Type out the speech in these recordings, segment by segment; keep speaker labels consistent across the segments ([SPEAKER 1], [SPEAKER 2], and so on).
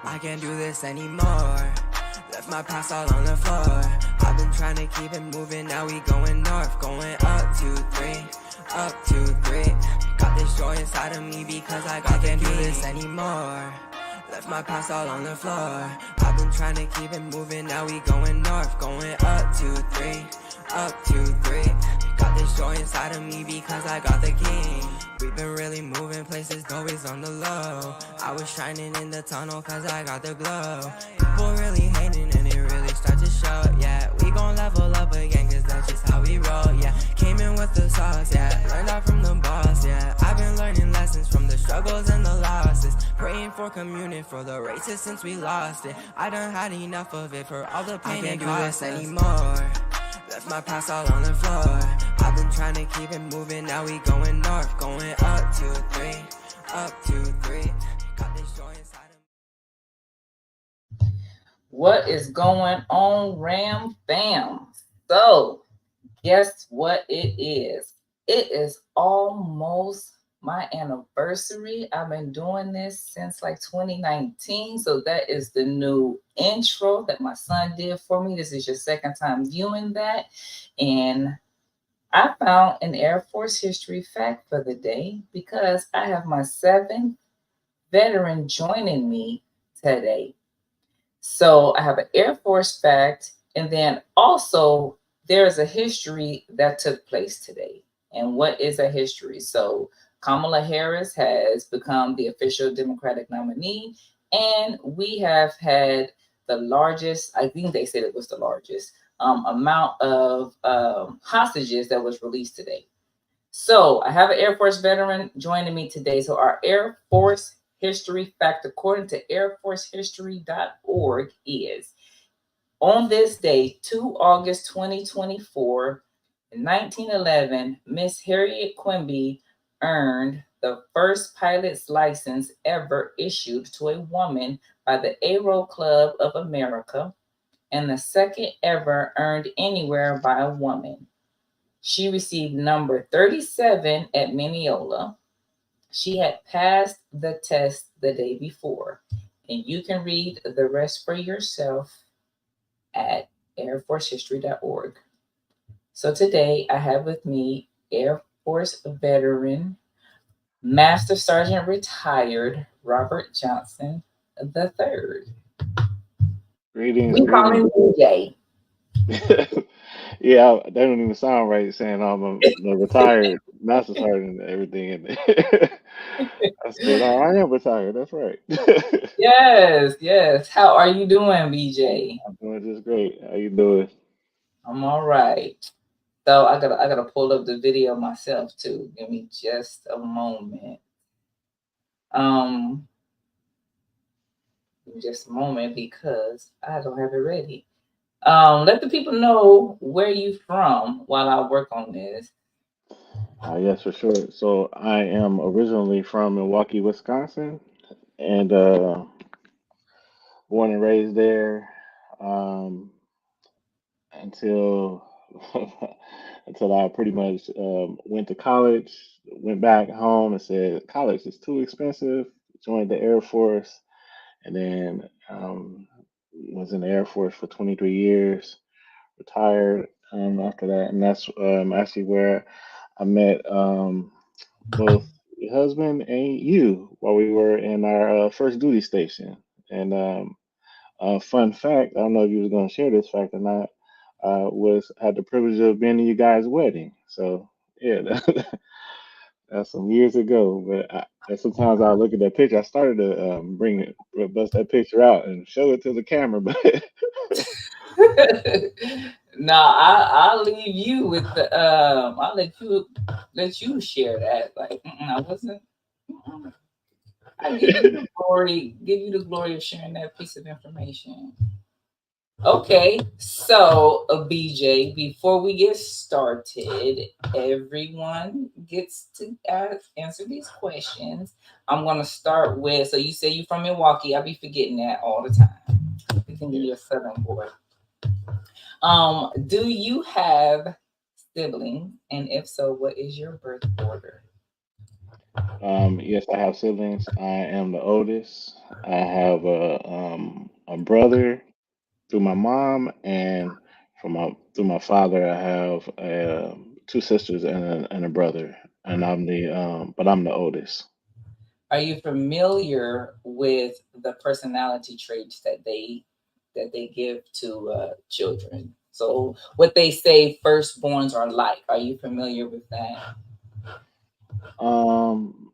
[SPEAKER 1] I can't do this anymore. Left my past all on the floor. I've been trying to keep it moving, now we going north. Going up 2, 3, up 2, 3. Got this joy inside of me because I can't do this anymore. Left my past all on the floor. I've been trying to keep it moving, now we going north. Going up 2, 3, up 2, 3. Got this joy inside of me because I got the key. We've been really moving places, always on the low. I was shining in the tunnel cause I got the glow. People really hating and it really start to show, yeah. We gon' level up again cause that's just how we roll, yeah. Came in with the sauce, yeah. Learned out from the boss, yeah. I've been learning lessons from the struggles and the losses. Praying for communion for the races since we lost it. I done had enough of it for all the pain and cost anymore. Left my past all on the floor. I've been trying to keep it moving, now we going north. Going up 2, 3, up 2, 3. Got this joy inside of me.
[SPEAKER 2] What is going on, Ram Fam? So, guess what it is? It is almost my anniversary. I've been doing this since like 2019. So that is the new intro that my son did for me. This is your second time viewing that. And I found an Air Force history fact for the day because I have my 7th veteran joining me today. So I have an Air Force fact, and then also there's a history that took place today. And what is a history? So Kamala Harris has become the official Democratic nominee, and we have had the largest, I think they said it was the largest, amount of hostages that was released today. So I have an Air Force veteran joining me today. So our Air Force history fact, according to airforcehistory.org, is on this day, 2 August 2024, in 1911, Miss Harriet Quimby earned the first pilot's license ever issued to a woman by the Aero Club of America, and the second ever earned anywhere by a woman. She received number 37 at Mineola. She had passed the test the day before, and you can read the rest for yourself at airforcehistory.org. So today I have with me Air Force veteran, Master Sergeant retired Robert Johnson III.
[SPEAKER 3] Greetings,
[SPEAKER 2] We call him DJ.
[SPEAKER 3] Yeah, that don't even sound right saying I'm a retired master sergeant and everything. I said, oh, I am retired. That's right.
[SPEAKER 2] Yes, yes. How are you doing, BJ?
[SPEAKER 3] I'm doing just great. How you doing?
[SPEAKER 2] I'm all right. So I gotta pull up the video myself too. Give me just a moment. Um, just a moment because I don't have it ready. Let the people know where you from while I work on this.
[SPEAKER 3] Yes, for sure. So I am originally from Milwaukee, Wisconsin, and born and raised there um, until until I pretty much went to college, went back home and said college is too expensive. Joined the Air Force, and then was in the Air Force for 23 years. Retired after that, and that's actually where I met both your husband and you while we were in our first duty station. And fun fact, I don't know if you was going to share this fact or not, was had the privilege of being in you guys' wedding. So yeah, that's some years ago. But and sometimes I look at that picture. I started to bust that picture out and show it to the camera, but
[SPEAKER 2] No, I'll leave you with the I'll let you share that. Like I wasn't. Mm-mm. I give you the glory of sharing that piece of information. Okay, so BJ, before we get started, everyone gets to answer these questions. I'm gonna start with. So you say you're from Milwaukee. I be forgetting that all the time. I think you're a Southern boy. Do you have siblings? And if so, what is your birth order?
[SPEAKER 3] Yes, I have siblings. I am the oldest. I have a brother through my mom, and from my through my father, I have two sisters and a brother, and I'm the oldest.
[SPEAKER 2] Are you familiar with the personality traits that they give to children? So what they say firstborns are like. Are you familiar with that?
[SPEAKER 3] Um,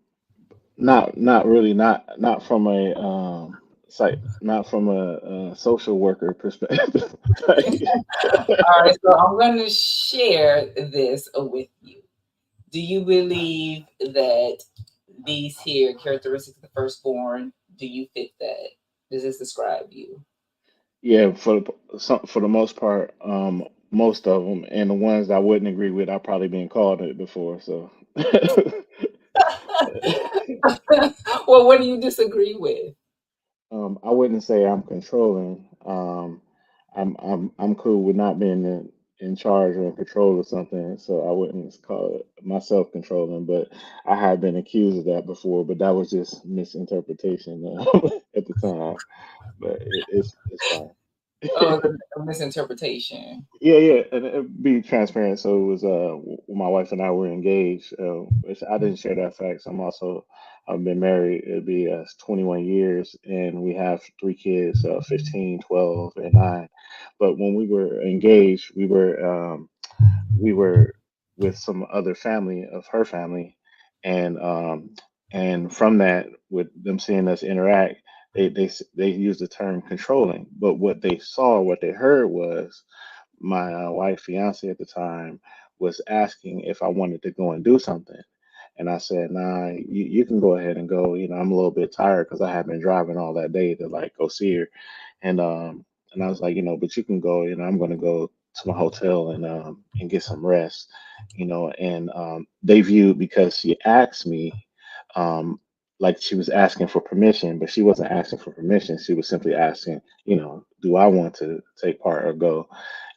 [SPEAKER 3] not really, not from a not from a social worker perspective.
[SPEAKER 2] All right, so I'm going to share this with you. Do you believe that these here characteristics of the firstborn, do you fit that? Does this describe you?
[SPEAKER 3] Yeah, for the most part, most of them, and the ones I wouldn't agree with, I've probably been called it before. So,
[SPEAKER 2] Well, what do you disagree with?
[SPEAKER 3] I wouldn't say I'm controlling. I'm cool with not being in charge or in control of something, so I wouldn't call it myself controlling. But I have been accused of that before, but that was just misinterpretation at the time. But it's fine.
[SPEAKER 2] Oh, the misinterpretation.
[SPEAKER 3] Yeah, yeah, and be transparent. So it was when my wife and I were engaged. Which I didn't share that fact. So I've been married. It'll be 21 years, and we have three kids, 15, 12, and 9. But when we were engaged, we were with some other family of her family, and from that, with them seeing us interact, they used the term controlling. But what they heard was my wife, fiance at the time, was asking if I wanted to go and do something. And I said, nah, you can go ahead and go. I'm a little bit tired because I have been driving all that day to like go see her. And I was like, but you can go. I'm going to go to my hotel and get some rest. And they viewed, because she asked me, um, like she was asking for permission, but she wasn't asking for permission. She was simply asking, do I want to take part or go?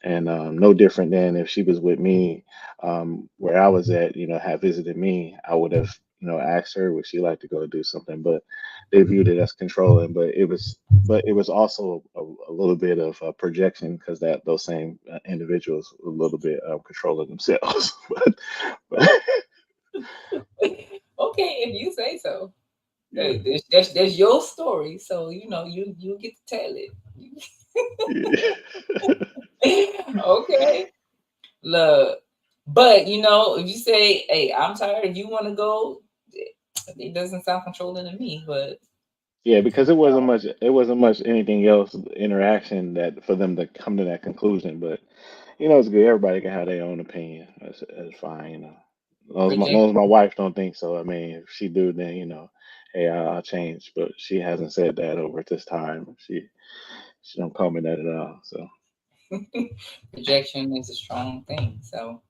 [SPEAKER 3] And no different than if she was with me, where I was at, had visited me, I would have, asked her would she like to go do something. But they viewed it as controlling. But it was also a little bit of projection, because that those same individuals were a little bit controlling themselves. but
[SPEAKER 2] Okay, if you say so.
[SPEAKER 3] yeah,
[SPEAKER 2] Hey, that's your story, so you get to tell it.
[SPEAKER 3] yeah,
[SPEAKER 2] Okay, look, but if you say, "Hey, I'm tired," if you want to go, it doesn't sound controlling to me. But
[SPEAKER 3] yeah. Because it wasn't much anything else interaction that for them to come to that conclusion. But it's good. Everybody can have their own opinion. That's fine. As
[SPEAKER 2] project.
[SPEAKER 3] long as my wife don't think so. I mean, if she do, then hey, I'll change. But she hasn't said that over this time. She don't call me that at all. So
[SPEAKER 2] Projection is a strong thing. So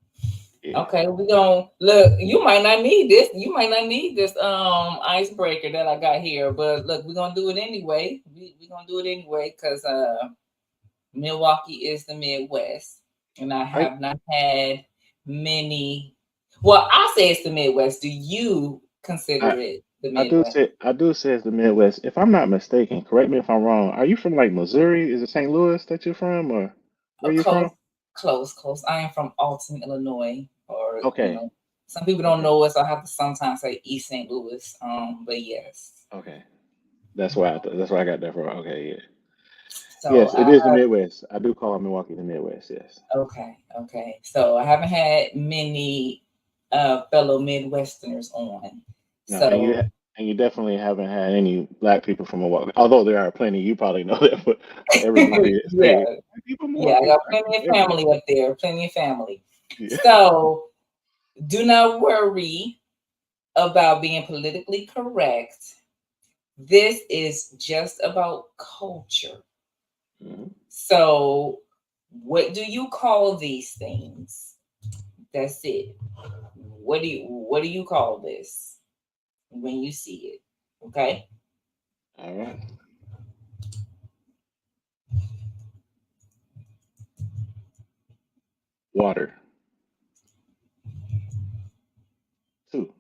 [SPEAKER 3] yeah.
[SPEAKER 2] okay, we gonna look. You might not need this. You might not need this icebreaker that I got here. But look, we're gonna do it anyway. We're gonna do it anyway because Milwaukee is the Midwest, and I
[SPEAKER 3] I
[SPEAKER 2] have not had many. Well, I say it's the Midwest. Do you consider
[SPEAKER 3] I
[SPEAKER 2] it the Midwest?
[SPEAKER 3] I do say it's the Midwest. If I'm not mistaken, correct me if I'm wrong. Are you from like Missouri? Is it St. Louis that you're from, or where you
[SPEAKER 2] Close,
[SPEAKER 3] from?
[SPEAKER 2] close. I am from Alton, Illinois, or
[SPEAKER 3] Okay,
[SPEAKER 2] some people don't
[SPEAKER 3] okay,
[SPEAKER 2] know us. I have to sometimes say East St. Louis. But yes.
[SPEAKER 3] okay. That's why I got that from. Okay, yeah.
[SPEAKER 2] So
[SPEAKER 3] Yes, it is the Midwest. I do call Milwaukee the Midwest. Yes.
[SPEAKER 2] okay. So I haven't had many fellow Midwesterners on.
[SPEAKER 3] No, and
[SPEAKER 2] So
[SPEAKER 3] you definitely haven't had any black people from Milwaukee. Although there are plenty, you probably know that, but everybody say
[SPEAKER 2] yeah,
[SPEAKER 3] black people in
[SPEAKER 2] yeah, I
[SPEAKER 3] Milwaukee,
[SPEAKER 2] got
[SPEAKER 3] black
[SPEAKER 2] plenty
[SPEAKER 3] people
[SPEAKER 2] of
[SPEAKER 3] everywhere.
[SPEAKER 2] family up there, plenty of family.
[SPEAKER 3] Yeah.
[SPEAKER 2] So do not worry about being politically correct. This is just about culture.
[SPEAKER 3] Mhm.
[SPEAKER 2] So what do you call these things? That's it. What do you call this when you see it? Okay.
[SPEAKER 3] All right. Water. Two.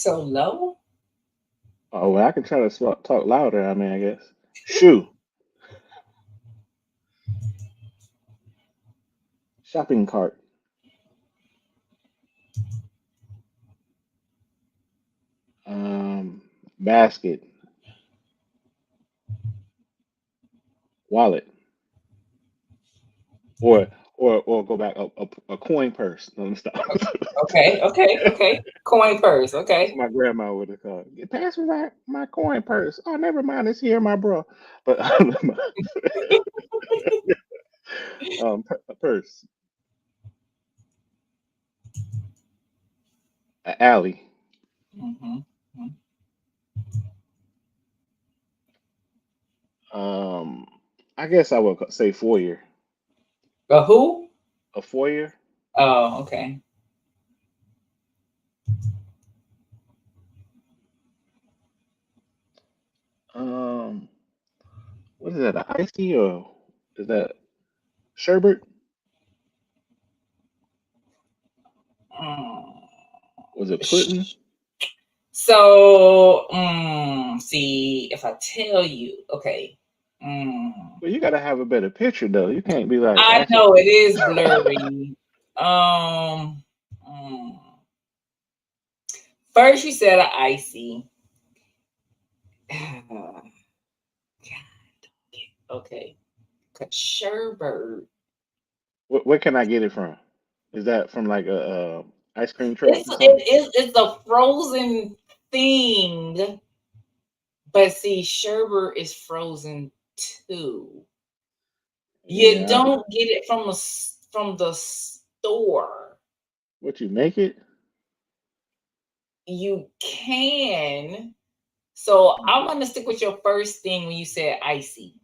[SPEAKER 2] so low?
[SPEAKER 3] Oh, well, I can try to talk louder. I mean, I guess. Shoe, shopping cart, um, basket, wallet, or or go back a coin purse. No, stop.
[SPEAKER 2] Okay. Coin purse.
[SPEAKER 3] That's what
[SPEAKER 2] Okay.
[SPEAKER 3] my grandma would have called. Get pass me my coin purse. Oh, never mind. It's here, my bro. But a purse, an alley.
[SPEAKER 2] Mm-hmm.
[SPEAKER 3] Um, I guess I would say foyer.
[SPEAKER 2] A who?
[SPEAKER 3] A foyer.
[SPEAKER 2] Oh, okay.
[SPEAKER 3] Um, what is that? An icy or is that sherbet?
[SPEAKER 2] Mm.
[SPEAKER 3] Was it pudding?
[SPEAKER 2] Sh- So, see, if I tell you, okay.
[SPEAKER 3] Well, you gotta have a better picture though. You can't be like
[SPEAKER 2] I
[SPEAKER 3] asking.
[SPEAKER 2] know it is blurry. Um, mm. First you said a icy. Okay. Sherbert.
[SPEAKER 3] Where can I get it from? Is that from like a ice cream truck
[SPEAKER 2] It's
[SPEAKER 3] or something?
[SPEAKER 2] it's a frozen thing, but see, sherbet is frozen too. You
[SPEAKER 3] Yeah.
[SPEAKER 2] don't get it from the store.
[SPEAKER 3] What you make it?
[SPEAKER 2] You can. So I'm gonna stick with your first thing when you said icy.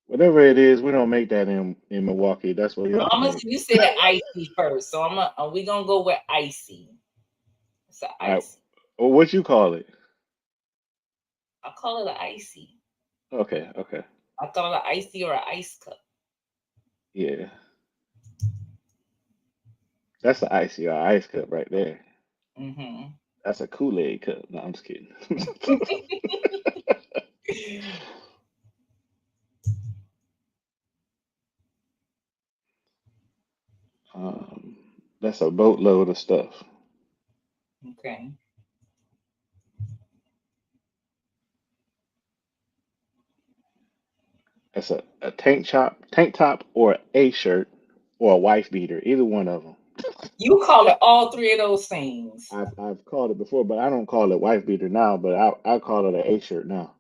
[SPEAKER 3] Whatever it is, we don't make that in Milwaukee. That's what y'all make.
[SPEAKER 2] You said icy first, so we gonna go with icy. It's a
[SPEAKER 3] All right.
[SPEAKER 2] icy.
[SPEAKER 3] Well, what you call it?
[SPEAKER 2] I call it an icy.
[SPEAKER 3] Okay. Okay.
[SPEAKER 2] I call it an icy or an ice cup.
[SPEAKER 3] Yeah. That's the icy or ice cup right there.
[SPEAKER 2] Mm-hmm.
[SPEAKER 3] That's a Kool-Aid cup. No, I'm just kidding. um, that's a boatload of stuff.
[SPEAKER 2] Okay.
[SPEAKER 3] That's a tank top, or a shirt, or a wife beater. Either one of them.
[SPEAKER 2] You call it all three of those things.
[SPEAKER 3] I've called it before, but I don't call it wife beater now. But I call it a shirt now.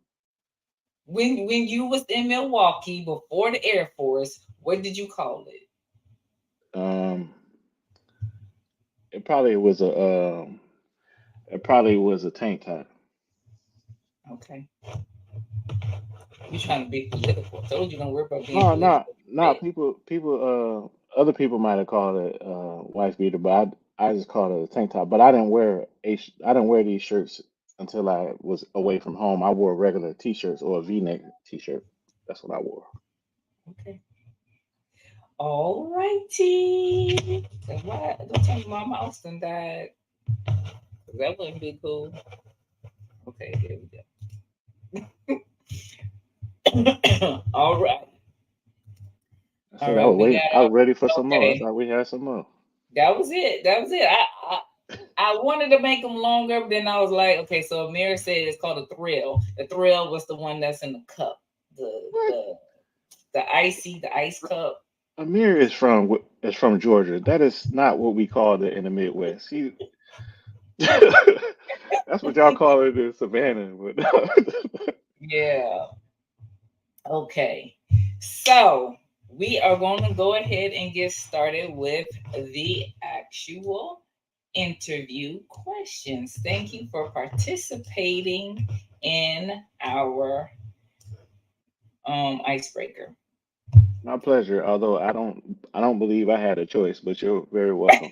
[SPEAKER 2] When you was in Milwaukee before the Air Force, what did you call it?
[SPEAKER 3] Um, it probably was a tank top.
[SPEAKER 2] Okay. You trying to be political. I told you don't worry about being
[SPEAKER 3] No,
[SPEAKER 2] political.
[SPEAKER 3] no. Other people might have called it wife beater, but I just called it a tank top. But I didn't wear these shirts until I was away from home. I wore regular t-shirts or a V-neck t-shirt. That's what I wore.
[SPEAKER 2] Okay. All righty. So what? Don't tell me Mama Austin died. 'Cause that wouldn't be cool. Okay, there we go. All right.
[SPEAKER 3] I
[SPEAKER 2] All
[SPEAKER 3] said I
[SPEAKER 2] right.
[SPEAKER 3] was
[SPEAKER 2] We
[SPEAKER 3] waiting.
[SPEAKER 2] got
[SPEAKER 3] I was ready for some more. I
[SPEAKER 2] okay.
[SPEAKER 3] thought we had some more.
[SPEAKER 2] That was it. That was it. I wanted to make them longer, but then I was like, okay, so Amir said it's called a thrill. The thrill was the one that's in the cup. The
[SPEAKER 3] What?
[SPEAKER 2] the icy, the ice cup.
[SPEAKER 3] Amir is from Georgia. That is not what we call it in the Midwest. That's what y'all call it in Savannah. But
[SPEAKER 2] Yeah. Okay. So we are going to go ahead and get started with the actual interview questions. Thank you for participating in our icebreaker.
[SPEAKER 3] my pleasure. Although I don't believe I had a choice, but you're very welcome.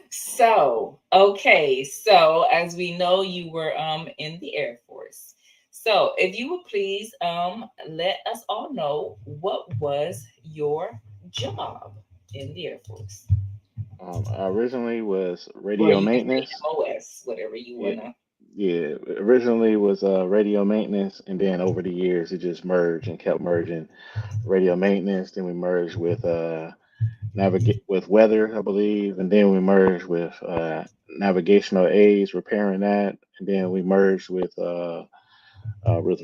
[SPEAKER 2] So, okay, so as we know, you were in the Air Force. So, if you would please let us all know what was your job in the Air Force.
[SPEAKER 3] I originally was
[SPEAKER 2] Or
[SPEAKER 3] radio
[SPEAKER 2] you can say
[SPEAKER 3] maintenance.
[SPEAKER 2] MOS, whatever you
[SPEAKER 3] Yeah,
[SPEAKER 2] wanna.
[SPEAKER 3] yeah. Originally was radio maintenance, and then over the years it just merged and kept merging. Radio maintenance, then we merged with navigate with weather, I believe, and then we merged with navigational aids, repairing that, and then we merged with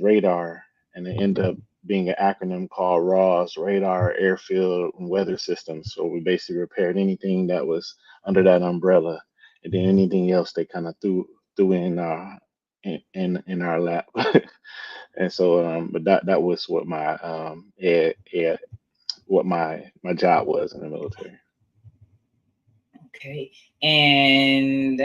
[SPEAKER 3] radar, and it ended up being an acronym called RAWS, Radar, Airfield, and Weather Systems. So we basically repaired anything that was under that umbrella, and then anything else they kind of threw in our lap. And so, but that was what my what my job was in the military.
[SPEAKER 2] Okay. And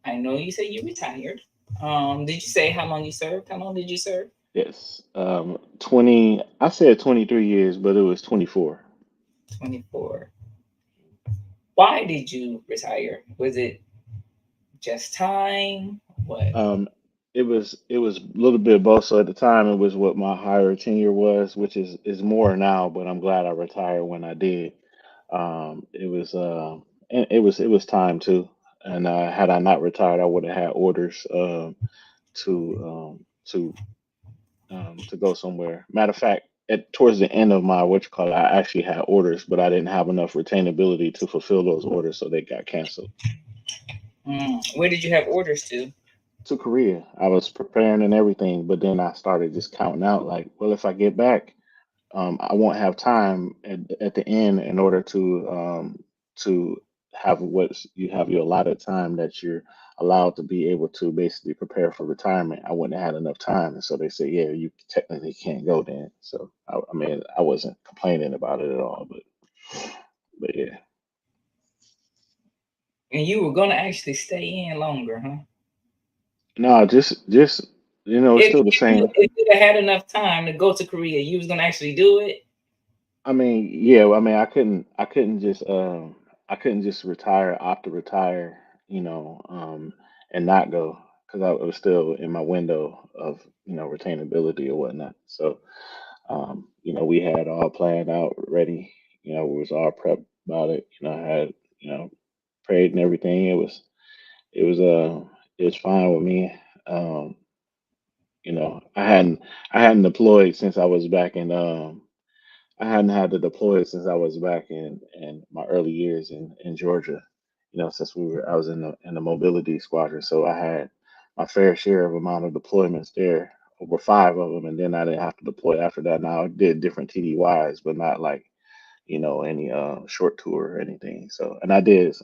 [SPEAKER 2] I know you said you retired. Did you say how long you served? How long did you serve?
[SPEAKER 3] Yes, 20. I said 23 years, but it was 24.
[SPEAKER 2] 24. Why did you retire? Was it just time? What?
[SPEAKER 3] Um, it was a little bit of both. So at the time, it was what my higher tenure was, which is more now. But I'm glad I retired when I did. It was and it was time too. And had I not retired, I would have had orders to to go somewhere. Matter of fact, towards the end of my what you call it, I actually had orders, but I didn't have enough retainability to fulfill those orders, so they got canceled.
[SPEAKER 2] Where did you have orders to?
[SPEAKER 3] To Korea, I was preparing and everything, but then I started just counting out like, well, if I get back, I won't have time at the end in order to have what you have your allotted time that you're allowed to be able to basically prepare for retirement. I wouldn't have had enough time, and so they said, yeah, you technically can't go then. So I mean, I wasn't complaining about it at all, but yeah.
[SPEAKER 2] And you were gonna actually stay in longer, huh?
[SPEAKER 3] No, just it's
[SPEAKER 2] If
[SPEAKER 3] still the
[SPEAKER 2] you
[SPEAKER 3] same.
[SPEAKER 2] if you had enough time to go to Korea, you was gonna actually do it.
[SPEAKER 3] I mean, yeah, I mean, I couldn't just retire, opt to retire, and not go because I was still in my window of, retainability or whatnot. So, we had all planned out, ready. We was all prepped about it. I had, prayed and everything. It was, it was fine with me. Um, I hadn't deployed since I was back in, I hadn't had to deploy since I was back in my early years in Georgia. Since I was in the mobility squadron, so I had my fair share of amount of deployments there, over five of them, and then I didn't have to deploy after that. Now I did different TDYs, but not like any short tour or anything. So, and I did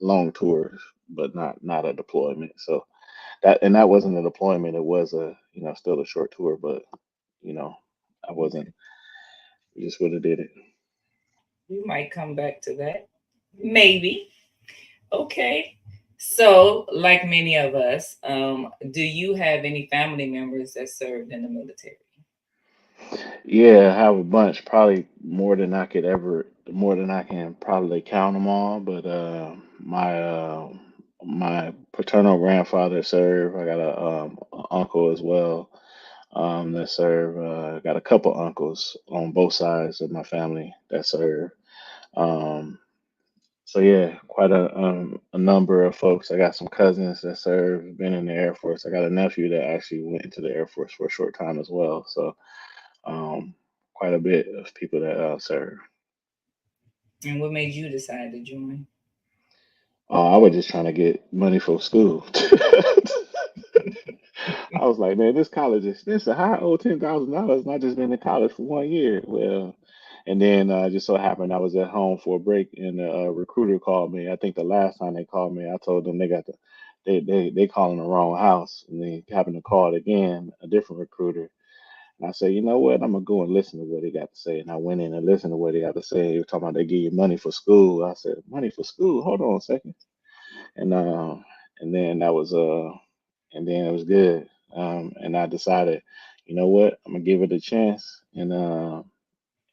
[SPEAKER 3] long tours, but not a deployment. So that wasn't a deployment. It was a still a short tour, but you know I wasn't. We just would have did it.
[SPEAKER 2] You might come back to that. Maybe. Okay. So, like many of us, do you have any family members that served in the military?
[SPEAKER 3] Yeah, I have a bunch, probably more than I can probably count them all. But my paternal grandfather served. I got a uncle as well that served. I got a couple uncles on both sides of my family that serve. Um, so yeah, quite a number of folks. I got some cousins that serve, been in the Air Force. I got a nephew that actually went into the Air Force for a short time as well. So um, quite a bit of people that serve.
[SPEAKER 2] And what made you decide to join?
[SPEAKER 3] I was just trying to get money for school. I was like, man, this college is expensive. How I owe $10,000 and I just been in college for 1 year. Well, and then just so happened I was at home for a break and a recruiter called me. I think the last time they called me, I told them they calling the wrong house, and they happened to call it again, a different recruiter. And I said, you know what? I'm gonna go and listen to what they got to say. And I went in and listened to what they got to say. They were talking about they give you money for school. I said, money for school? Hold on a second. And and then that was and then it was good. And I decided, you know what? I'm gonna give it a chance and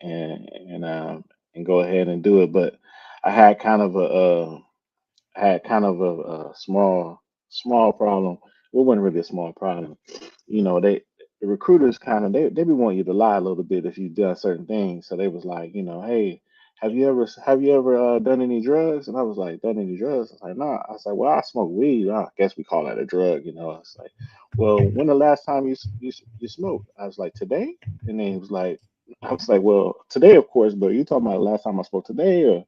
[SPEAKER 3] and uh, and go ahead and do it. But I had kind of a small problem. Well, it wasn't really a small problem. The recruiters kind of they be wanting you to lie a little bit if you've done certain things. So they was like, hey, have you ever done any drugs? And I was like, done any drugs? I was like, nah. I was like, well, I smoke weed. I guess we call that a drug, you know. It's like, well, when the last time you smoked? I was like, today. And then he was like, I was like, well, today, of course, but you talking about the last time I spoke today, or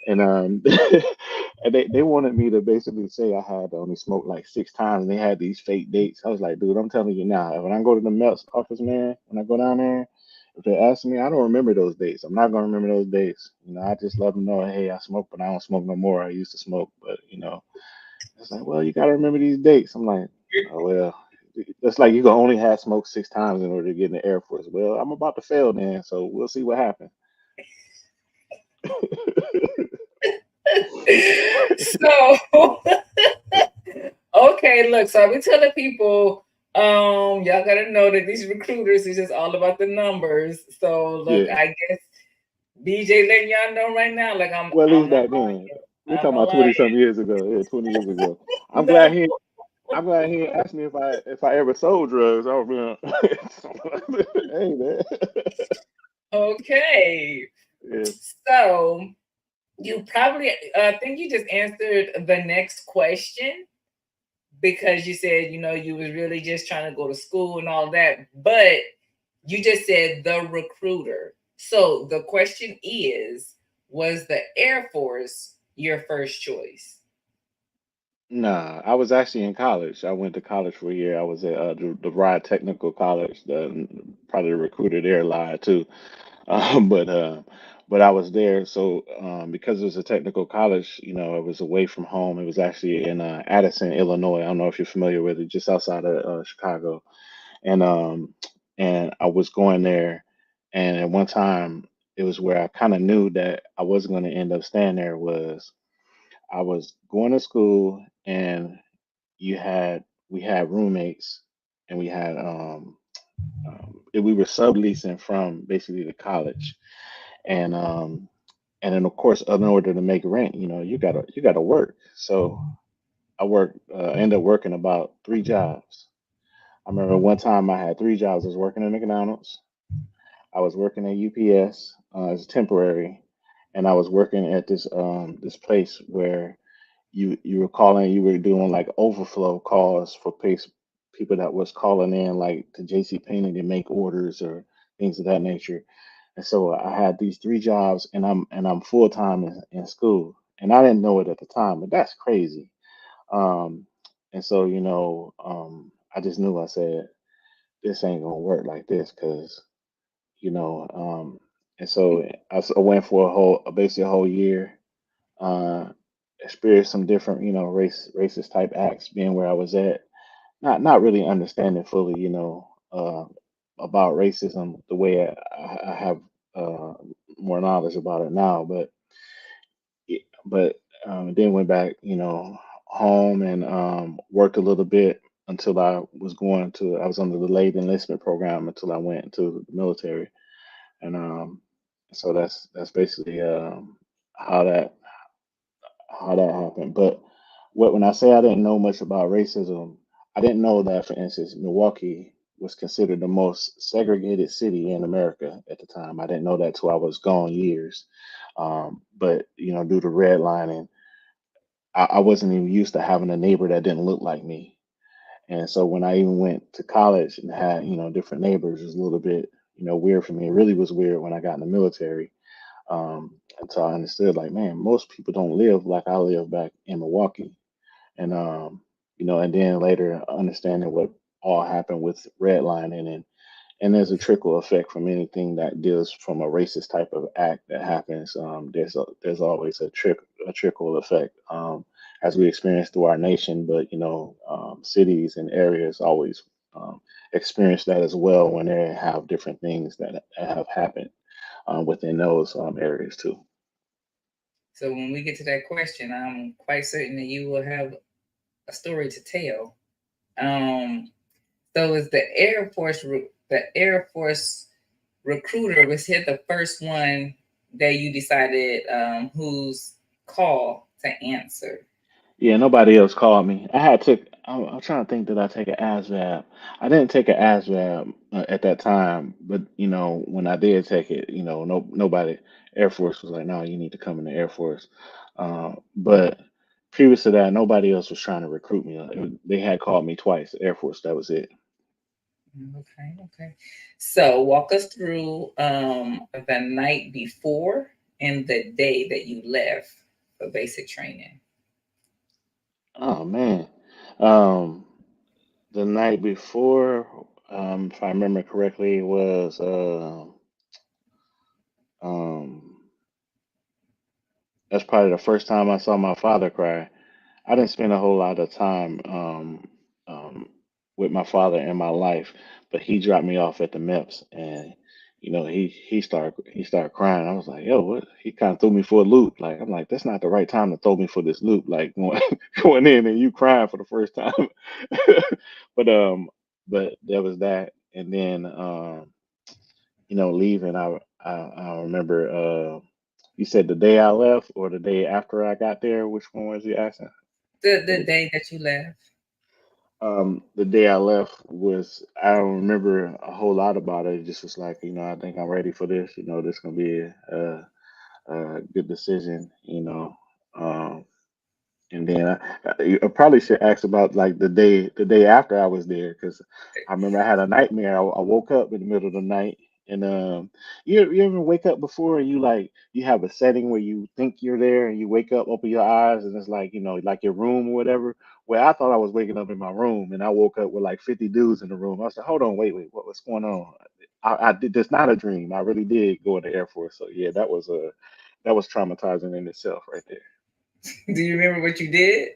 [SPEAKER 3] and and they wanted me to basically say I had only smoked like 6 times, and they had these fake dates. I was like, dude, I'm telling you now, when I go to the Mel's office, man, when I go down there, if they ask me, I don't remember those dates. I'm not gonna remember those dates. You know, I just let them know, hey, I smoke, but I don't smoke no more. I used to smoke, but you know, it's like, well, you gotta remember these dates. I'm like, oh well. It's like you can only have smoked 6 times in order to get in the Air Force. Well, I'm about to fail then, so we'll see what happens.
[SPEAKER 2] So okay, look, so I've been telling people, y'all gotta know that these recruiters is just all about the numbers. So look,
[SPEAKER 3] Yeah.
[SPEAKER 2] I guess BJ letting y'all know right now, like
[SPEAKER 3] Well, at
[SPEAKER 2] I'm
[SPEAKER 3] least
[SPEAKER 2] not
[SPEAKER 3] back then.
[SPEAKER 2] lying.
[SPEAKER 3] We're
[SPEAKER 2] I'm
[SPEAKER 3] talking
[SPEAKER 2] not
[SPEAKER 3] about
[SPEAKER 2] lying.
[SPEAKER 3] 20 something years ago. Yeah, 20 years ago. I'm
[SPEAKER 2] No.
[SPEAKER 3] glad he I'm glad he ain't asked me if I ever sold drugs. I would be hey man.
[SPEAKER 2] Okay.
[SPEAKER 3] Yeah.
[SPEAKER 2] So you probably I think you just answered the next question because you said, you was really just trying to go to school and all that, but you just said the recruiter. So the question is, was the Air Force your first choice?
[SPEAKER 3] Nah, I was actually in college. I went to college for a year. I was at the Ride Technical College. Probably the recruiter there lied too. But but I was there. So because it was a technical college, you know, it was away from home. It was actually in Addison, Illinois. I don't know if you're familiar with it, just outside of Chicago. And and I was going there, and at one time it was where I kind of knew that I wasn't going to end up staying there. Was I was going to school, and you had we had roommates, and we had we were subleasing from basically the college, and and then of course in order to make rent, you know, you gotta work. So I ended up working about 3 jobs. I remember one time I had 3 jobs. I was working at McDonald's, I was working at UPS as temporary, and I was working at this place where you were calling, you were doing like overflow calls for people that was calling in like to JC Penney to make orders or things of that nature. And so I had these 3 jobs, and I'm full time in school, and I didn't know it at the time, but that's crazy. Um, and so I just knew, I said this ain't gonna work like this, because you know, and so I went for basically a whole year, uh, experienced some different, racist type acts being where I was at, not really understanding fully, about racism the way I have uh, more knowledge about it now, but then went back, home, and worked a little bit until I was under the late enlistment program until I went into the military, and so that's basically how that how that happened. But when I say I didn't know much about racism, I didn't know that, for instance, Milwaukee was considered the most segregated city in America at the time. I didn't know that till I was gone years. But due to redlining, I wasn't even used to having a neighbor that didn't look like me. And so when I even went to college and had different neighbors, it was a little bit weird for me. It really was weird when I got in the military, until I understood, like, man, most people don't live like I live back in Milwaukee. And and then later understanding what all happened with redlining, and there's a trickle effect from anything that deals from a racist type of act that happens. There's always a trickle effect, as we experience through our nation, but cities and areas always experience that as well when they have different things that have happened within those areas too.
[SPEAKER 2] So when we get to that question, I'm quite certain that you will have a story to tell. Um, so is the Air Force recruiter, was he the first one that you decided whose call to answer?
[SPEAKER 3] Yeah, nobody else called me. I had took. I'm trying to think. Did I take an ASVAB? I didn't take an ASVAB at that time, but when I did take it, nobody. Air Force was like, "No, you need to come in the Air Force." But previous to that, nobody else was trying to recruit me. They had called me twice. Air Force. That was it.
[SPEAKER 2] Okay, okay. So walk us through the night before and the day that you left for basic training.
[SPEAKER 3] Oh man. Um, the night before, if I remember correctly, was um, that's probably the first time I saw my father cry. I didn't spend a whole lot of time um, with my father in my life, but he dropped me off at the MEPS, and he started crying. I was like, "Yo, what?" He kind of threw me for a loop. Like I'm like, "That's not the right time to throw me for this loop." Like going, going in and you crying for the first time. but but there was that, and then leaving. I remember. You said the day I left or the day after I got there? Which one was you asking?
[SPEAKER 2] The day that you left.
[SPEAKER 3] The day I left was I don't remember a whole lot about it. It just was like, I think I'm ready for this. This gonna be a good decision. Um, and then I probably should ask about like the day after I was there because I remember I had a nightmare. I woke up in the middle of the night and you ever wake up before and you have a setting where you think you're there and you wake up, open your eyes and it's like like your room or whatever. Well, I thought I was waking up in my room and I woke up with like 50 dudes in the room. I said, hold on, wait, what's going on? I did. That's not a dream. I really did go in the Air Force. So yeah, that was traumatizing in itself right there.
[SPEAKER 2] Do you remember what you did?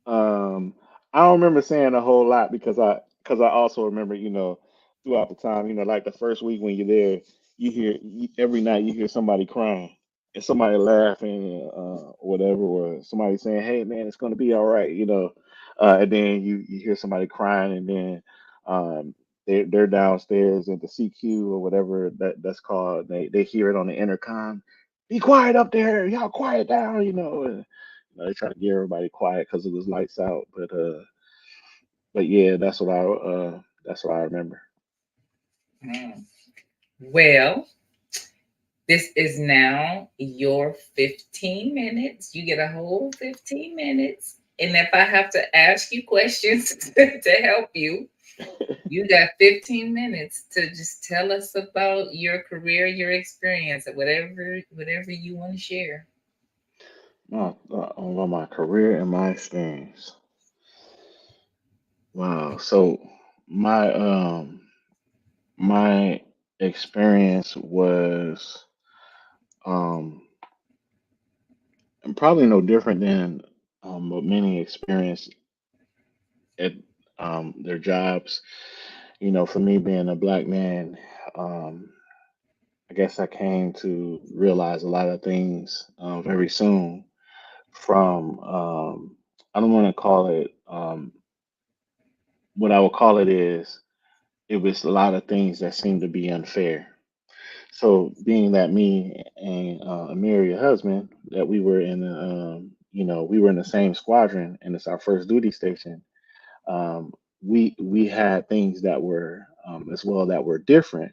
[SPEAKER 3] Um, I don't remember saying a whole lot because I also remember, throughout the time, like the first week when you're there, every night you hear somebody crying and somebody laughing, or whatever, or somebody saying, "Hey, man, it's gonna be all right," and then you hear somebody crying, and then um, they're downstairs at the CQ or whatever that's called. They hear it on the intercom. Be quiet up there, y'all quiet down, they try to get everybody quiet because it was lights out. But yeah, that's what I remember.
[SPEAKER 2] Hmm. Well, this is now your 15 minutes. You get a whole 15 minutes. And if I have to ask you questions to help you, you got 15 minutes to just tell us about your career, your experience, whatever you want to share.
[SPEAKER 3] About my career and my experience. Wow. So my my experience was um probably no different than what many experience at their jobs. For me being a black man, um, I guess I came to realize a lot of things very soon from I don't want to call it what I would call it is it was a lot of things that seemed to be unfair. So being that me and Amir, your husband, that we were in the same squadron and it's our first duty station. We had things that were as well that were different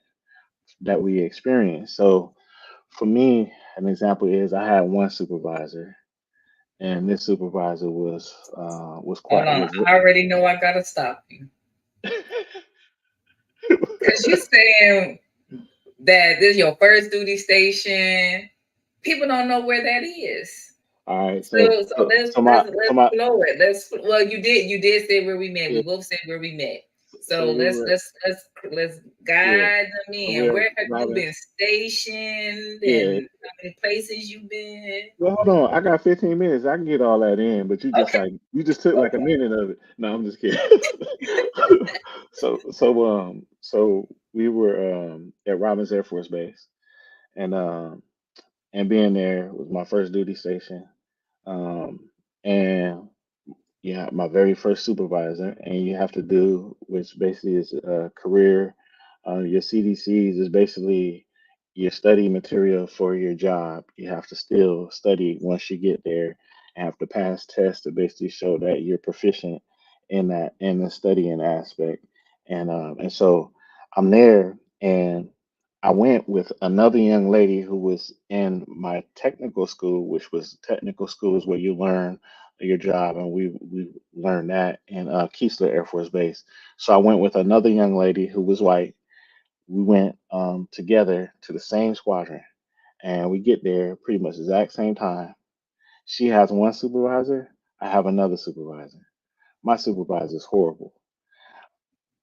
[SPEAKER 3] that we experienced. So for me, an example is I had one supervisor, and this supervisor was
[SPEAKER 2] Hold
[SPEAKER 3] quite
[SPEAKER 2] on.
[SPEAKER 3] was
[SPEAKER 2] I already know I got to stop you. Because you saying that this is your first duty station. People don't know where that is.
[SPEAKER 3] all right.
[SPEAKER 2] So
[SPEAKER 3] So
[SPEAKER 2] let's
[SPEAKER 3] so my
[SPEAKER 2] let's
[SPEAKER 3] so
[SPEAKER 2] let's
[SPEAKER 3] my
[SPEAKER 2] blow it. Well, you did say where we met. We
[SPEAKER 3] yeah.
[SPEAKER 2] both said where we met.
[SPEAKER 3] So
[SPEAKER 2] So
[SPEAKER 3] we
[SPEAKER 2] let's
[SPEAKER 3] were
[SPEAKER 2] let's let's
[SPEAKER 3] yeah.
[SPEAKER 2] guide them
[SPEAKER 3] So
[SPEAKER 2] in.
[SPEAKER 3] we're
[SPEAKER 2] Where have you
[SPEAKER 3] Robin's
[SPEAKER 2] been stationed
[SPEAKER 3] yeah.
[SPEAKER 2] and how many places you've been?
[SPEAKER 3] Well, hold on. I got 15 minutes. I can get all that in, but
[SPEAKER 2] Okay,
[SPEAKER 3] you just took like a
[SPEAKER 2] okay.
[SPEAKER 3] minute of it. No, I'm just kidding. So we were at Robins Air Force Base, and being there was my first duty station. Um, and yeah, my very first supervisor, and you have to do, which basically is a career. Your CDCs is basically your study material for your job. You have to still study once you get there, and have to pass tests to basically show that you're proficient in the studying aspect. And so I'm there, and I went with another young lady who was in my technical school, which was technical schools where you learn your job, and we learned that in Keesler Air Force Base. So I went with another young lady who was white. We went together to the same squadron, and we get there pretty much exact same time. She has one supervisor. I have another supervisor. My supervisor is horrible.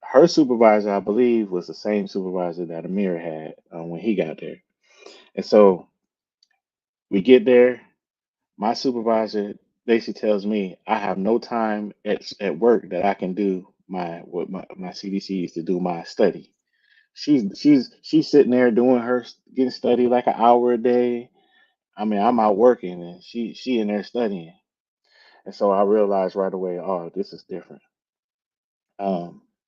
[SPEAKER 3] Her supervisor, I believe, was the same supervisor that Amir had when he got there. And so we get there. My supervisor basically tells me I have no time at work that I can do my CDCs to do my study. She's sitting there doing her getting study like an hour a day. I mean, I'm out working and she in there studying. And so I realized right away, oh, this is different.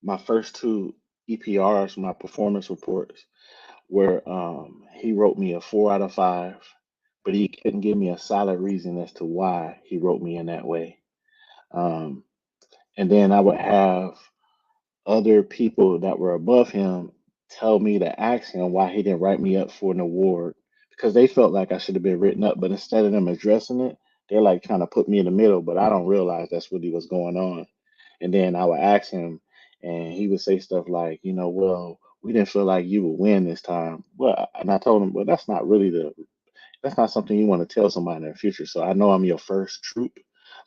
[SPEAKER 3] My first two EPRs, my performance reports, where he wrote me a 4 out of 5, but he couldn't give me a solid reason as to why he wrote me in that way. Um, and then I would have other people that were above him tell me to ask him why he didn't write me up for an award because they felt like I should have been written up, but instead of them addressing it, they're like trying to put me in the middle, but I don't realize that's really what's going on. And then I would ask him, and he would say stuff like, well, we didn't feel like you would win this time. Well, and I told him, well, that's not something you want to tell somebody in the future. So I know I'm your first troop,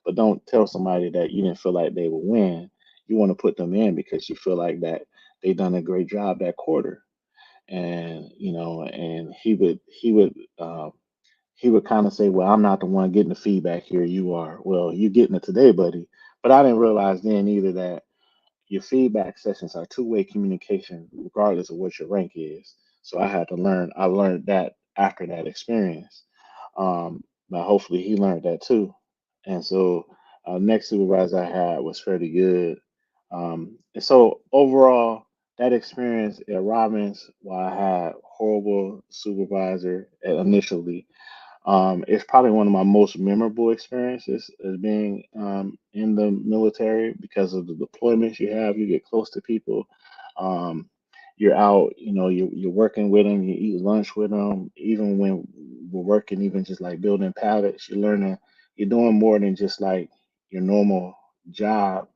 [SPEAKER 3] but don't tell somebody that you didn't feel like they would win. You want to put them in because you feel like that they done a great job that quarter. And and he would kind of say, "Well, I'm not the one getting the feedback here. You are. Well, you getting it today, buddy." But I didn't realize then either that your feedback sessions are two-way communication, regardless of what your rank is. So I had to learn. I learned that after that experience. But hopefully he learned that too. And so next supervisor I had was fairly good. And so overall, that experience at Robbins, while I had horrible supervisor initially, it's probably one of my most memorable experiences as being in the military because of the deployments you have. You get close to people. Um, you're out, you're working with them. You eat lunch with them. Even when we're working, even just like building pallets, you're learning. You're doing more than just like your normal job.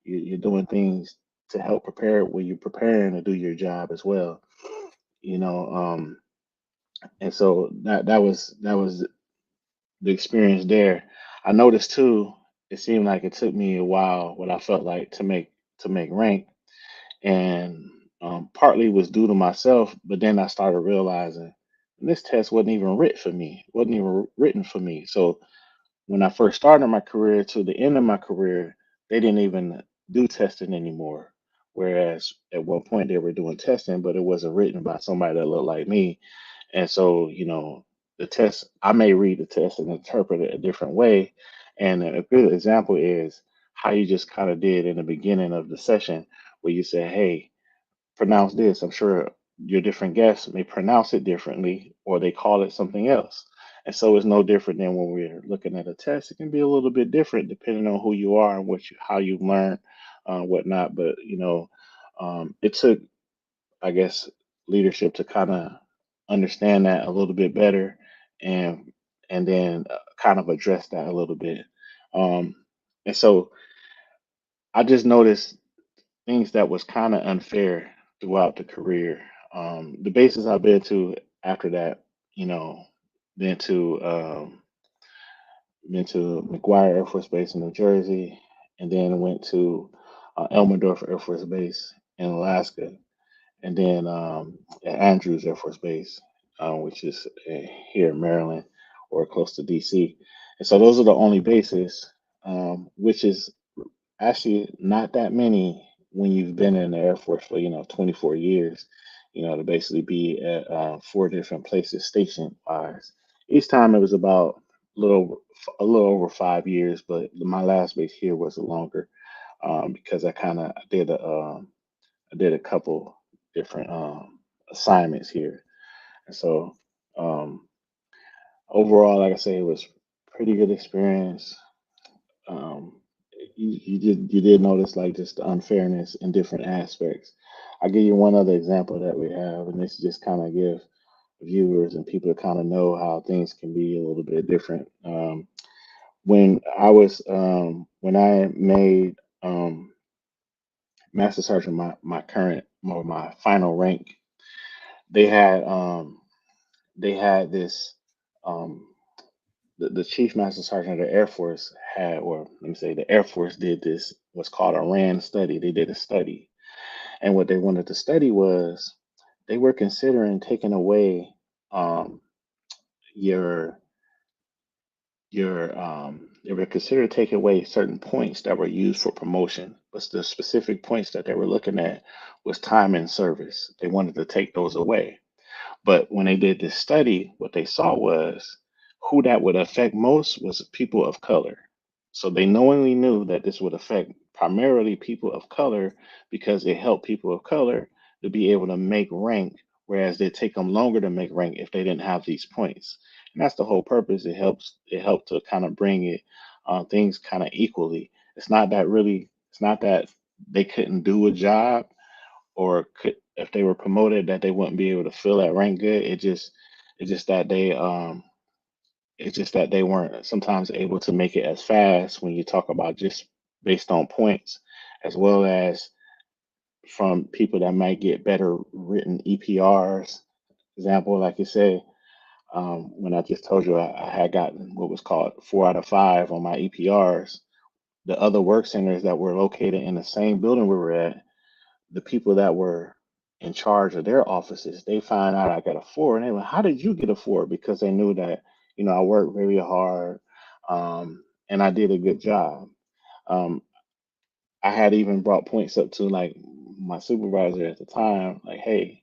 [SPEAKER 3] You're doing things to help prepare when you're preparing to do your job as well. You know, and so that was the experience there. I noticed too, it seemed like it took me a while, what I felt like to make rank, and partly was due to myself. But then I started realizing this test wasn't even written for me. wasn't even written for me. So when I first started my career to the end of my career, they didn't even do testing anymore. Whereas at one point they were doing testing, but it wasn't written by somebody that looked like me. And so, the test, I may read the test and interpret it a different way. And a good example is how you just kind of did in the beginning of the session, where you said, hey, pronounce this. I'm sure your different guests may pronounce it differently or they call it something else. And so it's no different than when we're looking at a test. It can be a little bit different depending on who you are and how you learn, whatnot. But, it took, I guess, leadership to kind of understand that a little bit better and then kind of address that a little bit. Um, and so I just noticed things that was kind of unfair throughout the career. The bases I've been to after that, you know, been to um, been to McGuire Air Force Base in New Jersey, and then went to Elmendorf Air Force Base in Alaska, and then at Andrews Air Force Base, which is here in Maryland or close to DC. And so those are the only bases, which is actually not that many when you've been in the Air Force for 24 years. To basically be at 4 different places station wise. Each time it was about a little over 5 years, but my last base here was longer because I kind of did a couple different assignments here, and so um, overall, like I say, it was pretty good experience. Um, you did notice like just the unfairness in different aspects. I'll give you one other example that we have, and this just kind of give viewers and people to kind of know how things can be a little bit different. When I made master sergeant my current or my final rank, they had this um, the chief master sergeant of the Air Force had, or let me say, the Air Force did this what's called a RAND study. They did a study, and what they wanted to study was they were considering taking away um, your they were considered taking away certain points that were used for promotion, but the specific points that they were looking at was time in service. They wanted to take those away. But when they did this study, what they saw was who that would affect most was people of color. So they knowingly knew that this would affect primarily people of color because it helped people of color to be able to make rank, whereas they take them longer to make rank if they didn't have these points. And that's the whole purpose. It helped to kind of bring it things kind of equally. It's not that they couldn't do a job or could if they were promoted that they wouldn't be able to fill that rank good. It's just that they weren't sometimes able to make it as fast when you talk about just based on points, as well as from people that might get better written EPRs. Example, like you said, when I just told you I had gotten what was called 4 out of 5 on my EPRs. The other work centers that were located in the same building we were at, the people that were in charge of their offices, they find out I got a 4, and they went, "How did you get a 4?" Because they knew that I worked very hard, and I did a good job. Um, I had even brought points up to like my supervisor at the time, like, "Hey."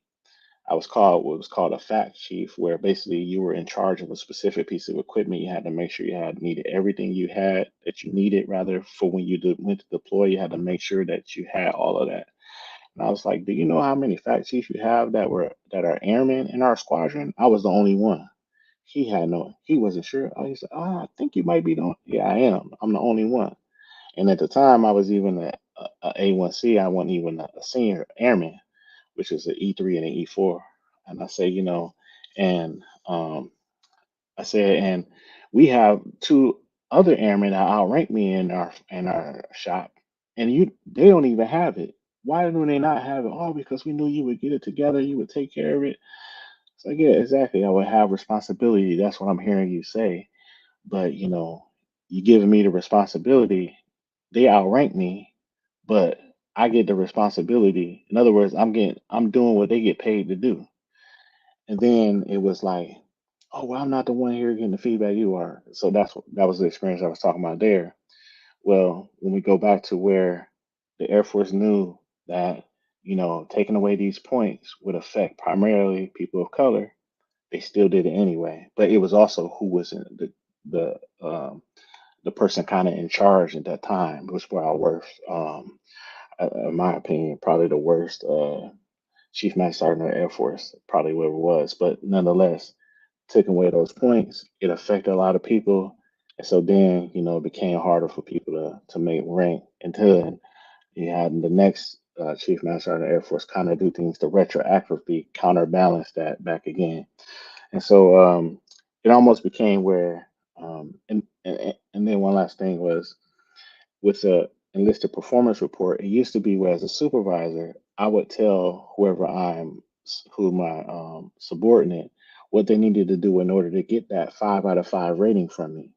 [SPEAKER 3] I was called what was called a fact chief, where basically you were in charge of a specific piece of equipment. You had to make sure you had needed everything you had that you needed, rather, for when you went to deploy. You had to make sure that you had all of that. And I was like, "Do you know how many fact chiefs you have that are airmen in our squadron?" I was the only one. He wasn't sure. He said, "Oh, I think you might be the only." Yeah, I am. I'm the only one. And at the time, I was even a A1C. I wasn't even a senior airman, which is an E3 and an E4. And I say, and I said, and we have two other airmen that outrank me in our shop, and they don't even have it. Why do they not have it? Oh, because we knew you would get it together, you would take care of it. It's like, yeah, exactly. I would have responsibility. That's what I'm hearing you say. But you giving me the responsibility. They outrank me, but I get the responsibility. In other words, I'm doing what they get paid to do. And then it was like, oh, well, I'm not the one here getting the feedback, you are. So that was the experience I was talking about there. Well, when we go back to where the Air Force knew that, taking away these points would affect primarily people of color, they still did it anyway. But it was also who was in the person kind of in charge at that time, which were our worst, in my opinion, probably the worst Chief Master Sergeant of the Air Force, probably whoever it was. But nonetheless, taking away those points, it affected a lot of people. And so then, it became harder for people to make rank until you had the next Chief Master Sergeant of the Air Force kind of do things to retroactively counterbalance that back again. And so it almost became where, and then one last thing was with the enlisted performance report, it used to be where as a supervisor, I would tell who my subordinate, what they needed to do in order to get that 5 out of 5 rating from me.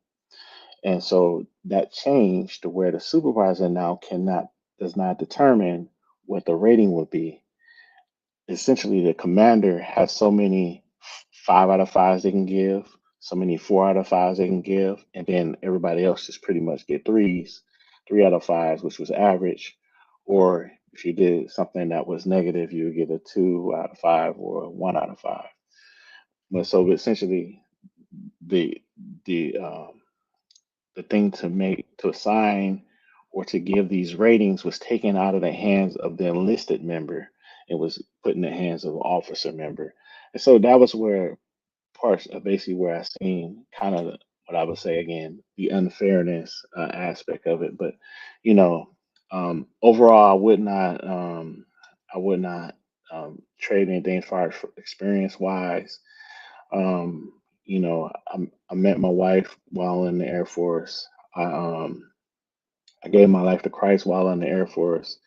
[SPEAKER 3] And so that changed to where the supervisor now does not determine what the rating would be. Essentially, the commander has so many 5 out of 5s they can give, so many 4 out of 5s they can give, and then everybody else just pretty much get threes, 3 out of 5s, which was average. Or if you did something that was negative, you would get a 2 out of 5 or a 1 out of 5. But so essentially, the the um, the thing to assign or to give these ratings was taken out of the hands of the enlisted member and was put in the hands of an officer member. And so that was where parts of basically where I seen kind of what I would say again, the unfairness aspect of it. But you know, overall, I would not trade anything as far as experience wise. Um, I met my wife while in the Air Force. I gave my life to Christ while in the Air Force,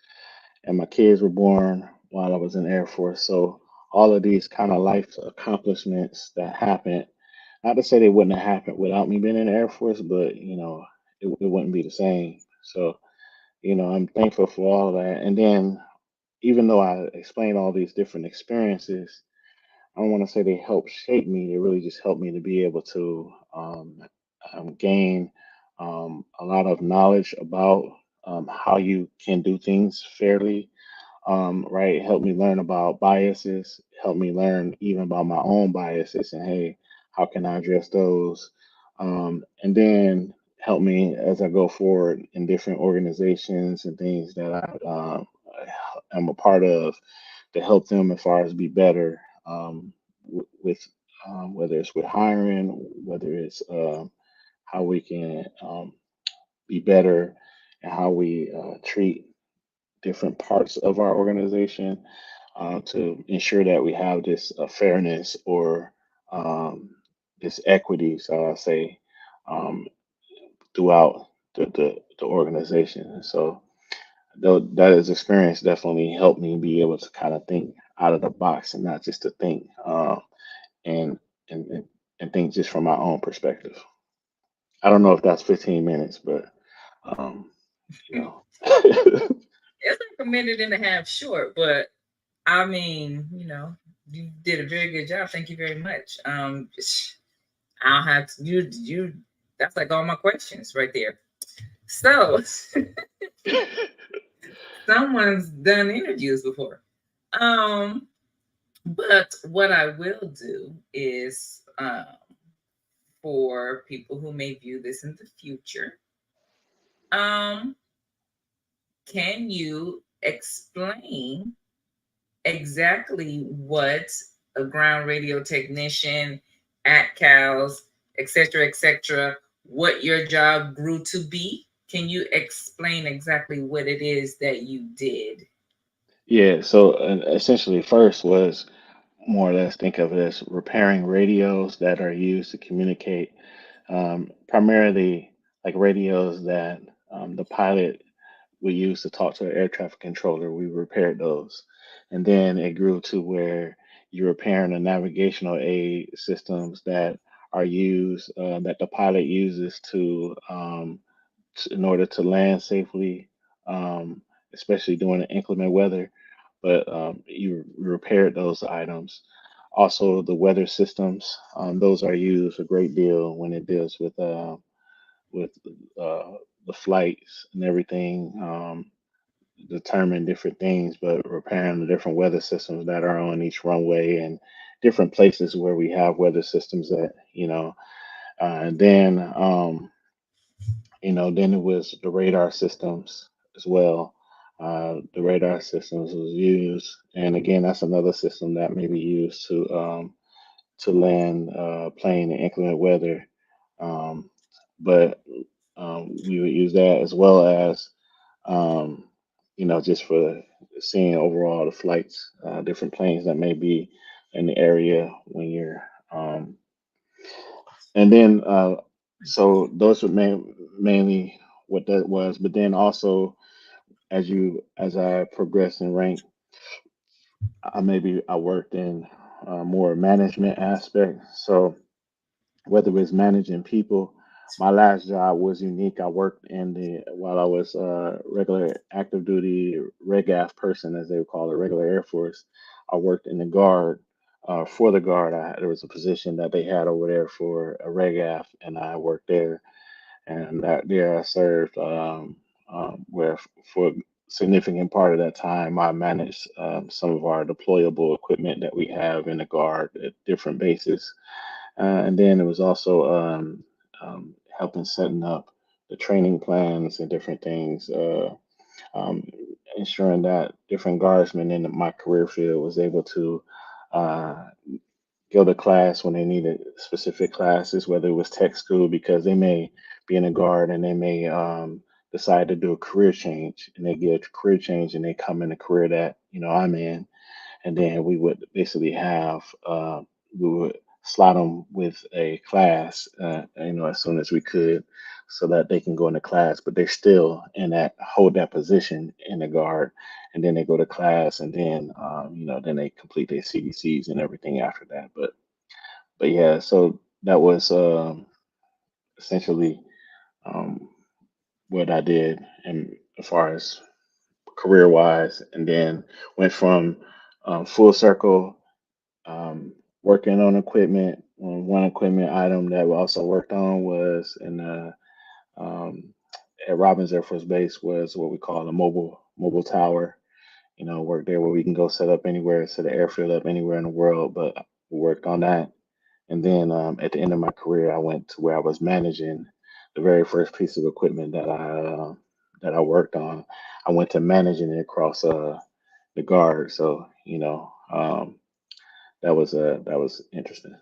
[SPEAKER 3] and my kids were born while I was in the Air Force. So all of these kind of life accomplishments that happened, not to say they wouldn't have happened without me being in the Air Force, but it wouldn't be the same. So I'm thankful for all of that. And then even though I explained all these different experiences, I don't want to say they helped shape me. They really just helped me to be able to gain a lot of knowledge about how you can do things fairly, right? Helped me learn about biases, helped me learn even about my own biases and hey, how can I address those? And then help me as I go forward in different organizations and things that am a part of to help them as far as be better with whether it's with hiring, whether it's how we can be better and how we treat different parts of our organization to ensure that we have this fairness or um, this equity, so I say, um, throughout the organization. And so that is experience definitely helped me be able to kind of think out of the box and not just to think and, and and and think just from my own perspective. I don't know if that's 15 minutes, but um, you know.
[SPEAKER 2] It's like a minute and a half short, but I mean, you did a very good job. Thank you very much. I don't have to, you. That's like all my questions right there. So someone's done interviews before. Um, but what I will do is for people who may view this in the future, um, can you explain exactly what a ground radio technician at CALS, et cetera, what your job grew to be? Can you explain exactly what it is that you did?
[SPEAKER 3] Yeah, so essentially, first was more or less think of it as repairing radios that are used to communicate, primarily like radios that the pilot would use to talk to an air traffic controller. We repaired those. And then it grew to where you're repairing the navigational aid systems that are used, that the pilot uses in order to land safely, um, especially during the inclement weather. But you repaired those items. Also, the weather systems; those are used a great deal when it deals with uh, the flights and everything. Determine different things, but repairing the different weather systems that are on each runway and different places where we have weather systems and then it was the radar systems as well. The radar systems was used, and again, that's another system that may be used to land plane in inclement weather. Um, but we would use that as well as um, just for seeing overall the flights, different planes that may be in the area when you're and then so those were mainly what that was. But then also as I progressed in rank, I worked in more management aspect. So whether it's managing people, my last job was unique. I worked in the while I was regular active duty REGAF person, as they would call it, regular Air Force. I worked in the guard. For the guard, there was a position that they had over there for a REGAF, and I worked there. And there I served where for a significant part of that time I managed some of our deployable equipment that we have in the guard at different bases. And then it was also helping setting up the training plans and different things, um, ensuring that different guardsmen in my career field was able to uh, go to class when they needed specific classes, whether it was tech school, because they may be in a guard and they may decide to do a career change, and they get a career change and they come in a career that I'm in, and then we would basically have we would slot them with a class, as soon as we could, so that they can go into class, but they're still in that hold that position in the guard, and then they go to class, and then then they complete their CDCs and everything after that. But yeah, so that was essentially um, what I did, and as far as career wise, and then went from full circle, working on equipment. One equipment item that we also worked on was um, at Robins Air Force Base was what we call a mobile tower. Work there where we can go set up anywhere, set an airfield up anywhere in the world. But we worked on that, and then at the end of my career, I went to where I was managing the very first piece of equipment that I worked on. I went to managing it across the guard. So that was interesting.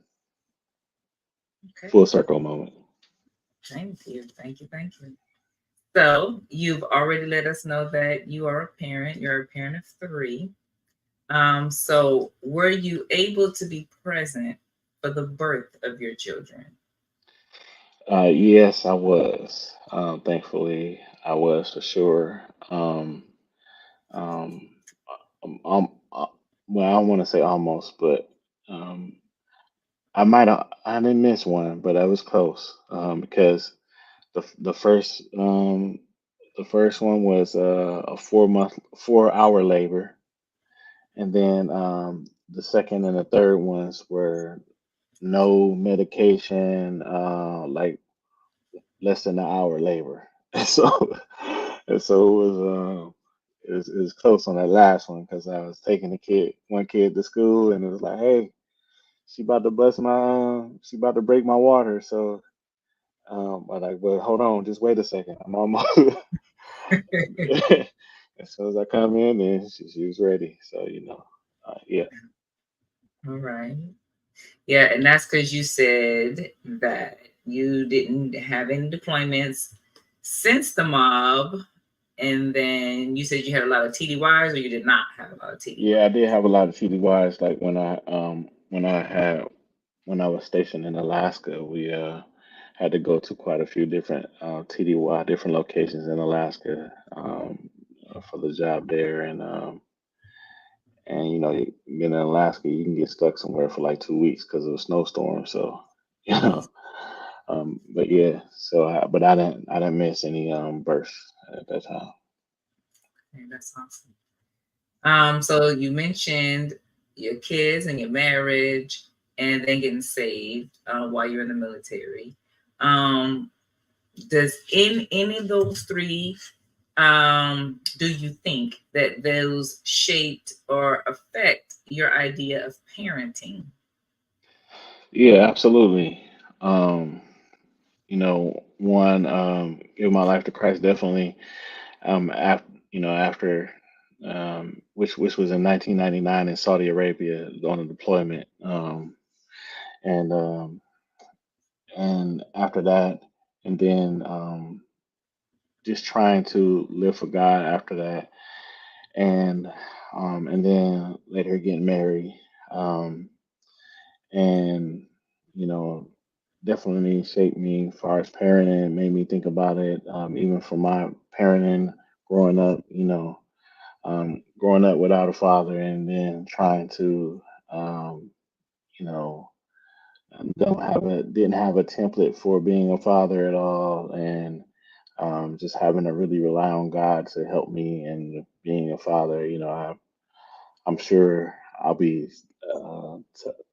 [SPEAKER 2] Okay.
[SPEAKER 3] Full circle moment.
[SPEAKER 2] Thank you. Thank you. Thank you. So you've already let us know that you are a parent. You're a parent of three. So were you able to be present for the birth of your children?
[SPEAKER 3] Yes, I was. Thankfully, I was for sure. Um, uh, well, I don't want to say almost, but um, I didn't miss one, but I was close because the first the first one was a 4 hour labor, and then the second and the third ones were no medication, like less than an hour labor. And so it was close on that last one because I was taking one kid to school, and it was like, hey, she about to break my water. So I'm like, well, hold on, just wait a second, I'm almost. As soon as I come in, then she was ready. So yeah.
[SPEAKER 2] All right. Yeah, and that's because you said that you didn't have any deployments since the mob, and then you said you had a lot of TDYs, or you did not have a lot of
[SPEAKER 3] Yeah, I
[SPEAKER 2] TDYs.
[SPEAKER 3] did have a lot of TDYs. Like when I was stationed in Alaska, we had to go to quite a few different TDY, different locations in Alaska for the job there, and being in Alaska, you can get stuck somewhere for like 2 weeks because of a snowstorm. So you know, but yeah, but I didn't miss any births at that time.
[SPEAKER 2] Okay, that's awesome. So you mentioned your kids and your marriage, and then getting saved while you're in the military. Um, does in any of those three, do you think that those shaped or affect your idea of parenting?
[SPEAKER 3] Yeah, absolutely. One, give my life to Christ, definitely. After after which was in 1999 in Saudi Arabia on a deployment, and after that, and then just trying to live for God after that, and then later getting married, um, and you know definitely shaped me as far as parenting, made me think about it, even for my parenting growing up, growing up without a father, and then trying to, um, you know, don't have a didn't have a template for being a father at all, and just having to really rely on God to help me in being a father. I'm sure I'll be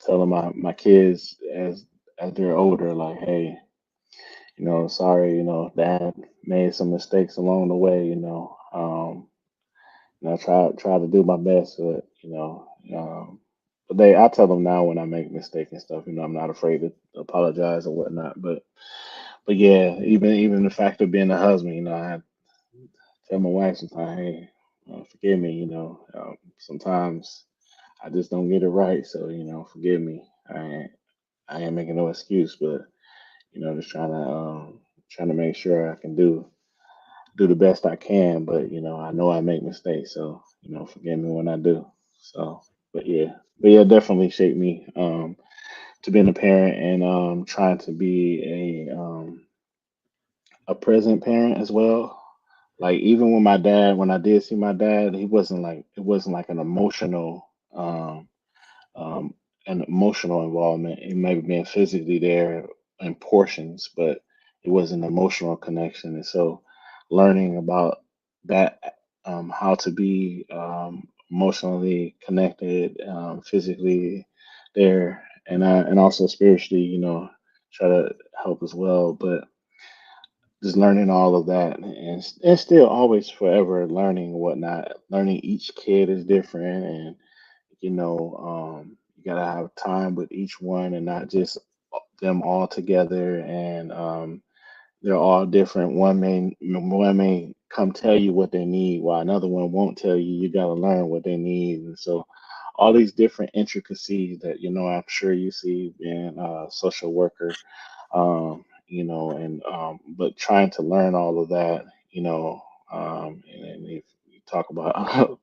[SPEAKER 3] telling my kids as they're older, like, hey, sorry, dad made some mistakes along the way, try to do my best, but I tell them now when I make mistakes and stuff, I'm not afraid to apologize or whatnot. But yeah, even the fact of being a husband, I tell my wife sometimes, hey, forgive me, sometimes I just don't get it right, so forgive me. I ain't, I ain't making no excuse, but just trying to make sure I can do the best I can. But I know I make mistakes, so forgive me when I do. So, but yeah, definitely shaped me to being a parent and trying to be a present parent as well. Like even when my dad, when I did see my dad, it wasn't like um, um, an emotional involvement. It may have been physically there in portions, but it was an emotional connection. And so, learning about that, how to be emotionally connected, physically there, and also spiritually, try to help as well. But just learning all of that and still always forever learning and whatnot. Learning each kid is different, and you gotta have time with each one and not just them all together. And they're all different. One may come tell you what they need, while another one won't tell you. You gotta learn what they need, and so all these different intricacies that I'm sure you see being a social worker, and but trying to learn all of that, and if you talk about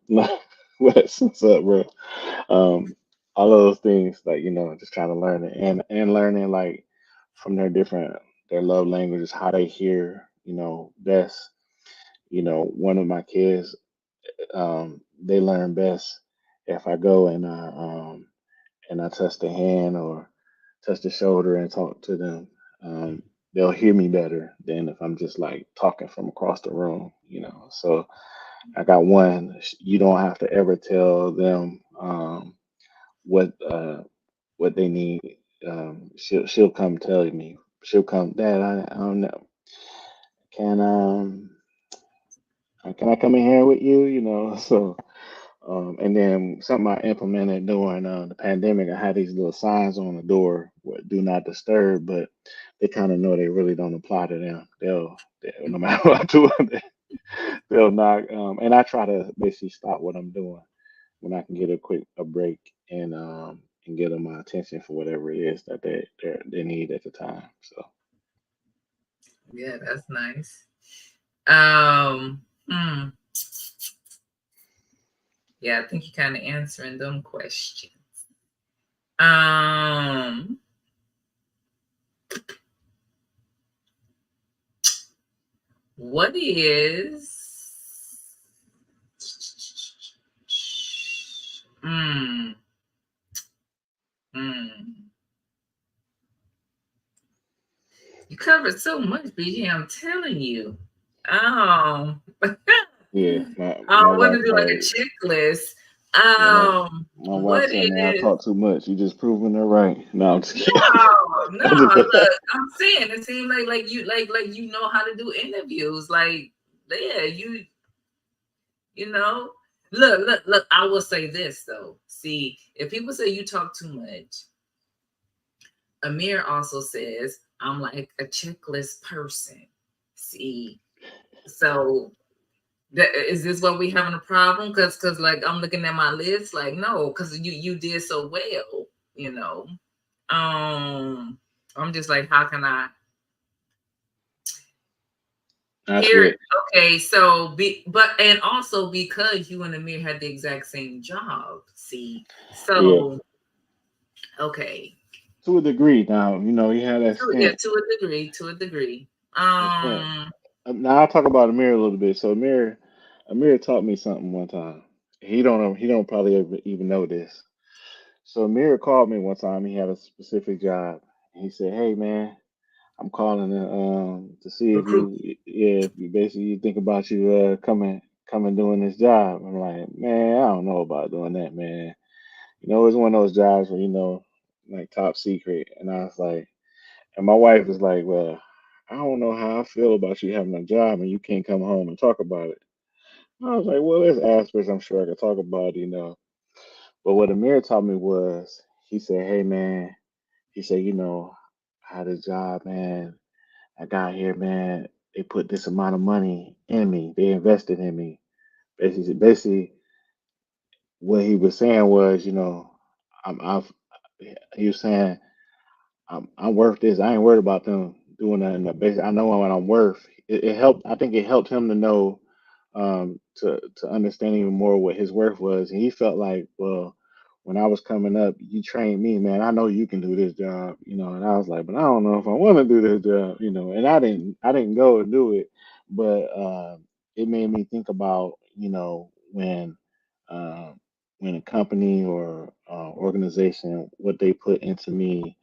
[SPEAKER 3] what's up, bro, um, all of those things, like just trying to learn it and learning like from their love languages, how they hear, best. One of my kids, they learn best if I go and I touch the hand or touch the shoulder and talk to them. They'll hear me better than if I'm just like talking from across the room. So I got one. You don't have to ever tell them what what they need. She'll come tell me. She'll come, Dad. I don't know. Can can I come in here with you? So and then something I implemented during the pandemic, I had these little signs on the door, what do not disturb, but they kind of know they really don't apply to them. They'll no matter what I do, they'll knock. And I try to basically stop what I'm doing when I can get a break and get them my attention for whatever it is that they need at the time. So
[SPEAKER 2] Yeah, that's nice. Um, hmm. Yeah, I think you're kind of answering them questions. Um, what is mm, mm. You covered so much, BG, I'm telling you. Um
[SPEAKER 3] yeah,
[SPEAKER 2] I
[SPEAKER 3] my
[SPEAKER 2] want
[SPEAKER 3] wife
[SPEAKER 2] to do like a
[SPEAKER 3] probably
[SPEAKER 2] checklist.
[SPEAKER 3] yeah my wife
[SPEAKER 2] What
[SPEAKER 3] said, man, I
[SPEAKER 2] is
[SPEAKER 3] talk too much. You just proving her right. No, I'm just kidding.
[SPEAKER 2] no,
[SPEAKER 3] I'm just-
[SPEAKER 2] look, I'm saying it seems like you like you know how to do interviews. Like, yeah, you know. Look, I will say this though. See, if people say you talk too much, Amir also says I'm like a checklist person. See, so is this what we having a problem? Cause like I'm looking at my list, like no, cause you did so well, you know. Um, I'm just like, how can I
[SPEAKER 3] That's
[SPEAKER 2] hear it?
[SPEAKER 3] it.
[SPEAKER 2] Okay, so but and also because you and Amir had the exact same job. See,
[SPEAKER 3] Yeah,
[SPEAKER 2] so okay,
[SPEAKER 3] to a degree. Now, he had that
[SPEAKER 2] yeah,
[SPEAKER 3] stint.
[SPEAKER 2] to a degree, to a degree.
[SPEAKER 3] That stint. Now I'll talk about Amir a little bit. So Amir taught me something one time. He don't know. He don't probably even know this. So Amir called me one time. He had a specific job. He said, "Hey man, I'm calling to see if
[SPEAKER 2] Recruit.
[SPEAKER 3] if you basically you think about you coming doing this job." I'm like, man, I don't know about doing that, man. It's one of those jobs where like top secret. And I was like, and my wife was like, well, I don't know how I feel about you having a job and you can't come home and talk about it. I was like, well, there's aspects I'm sure I could talk about. But what Amir taught me was, he said, hey man, he said, I had a job, man. I got here, man. They put this amount of money in me. They invested in me. Basically, what he was saying was, I'm he was saying, I'm worth this. I ain't worried about them doing that in the basic. I know what I'm worth. It helped. I think it helped him to know, to understand even more what his worth was. And he felt like, well, when I was coming up, you trained me, man. I know you can do this job, And I was like, but I don't know if I want to do this job. And I didn't go and do it, but it made me think about, um, when a company or organization, what they put into me,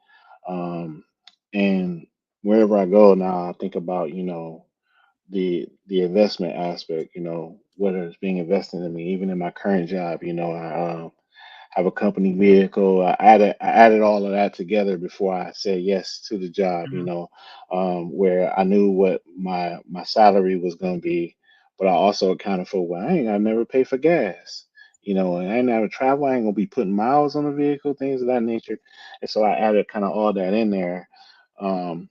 [SPEAKER 3] um, and wherever I go now, I think about, the investment aspect, whether it's being invested in me, even in my current job, I have a company vehicle. I added all of that together before I said yes to the job,
[SPEAKER 2] Mhm.
[SPEAKER 3] where I knew what my salary was gonna be, but I also accounted for, well, I ain't gotta never pay for gas. And I ain't never travel, I ain't gonna be putting miles on the vehicle, things of that nature. And so I added kind of all that in there. Um,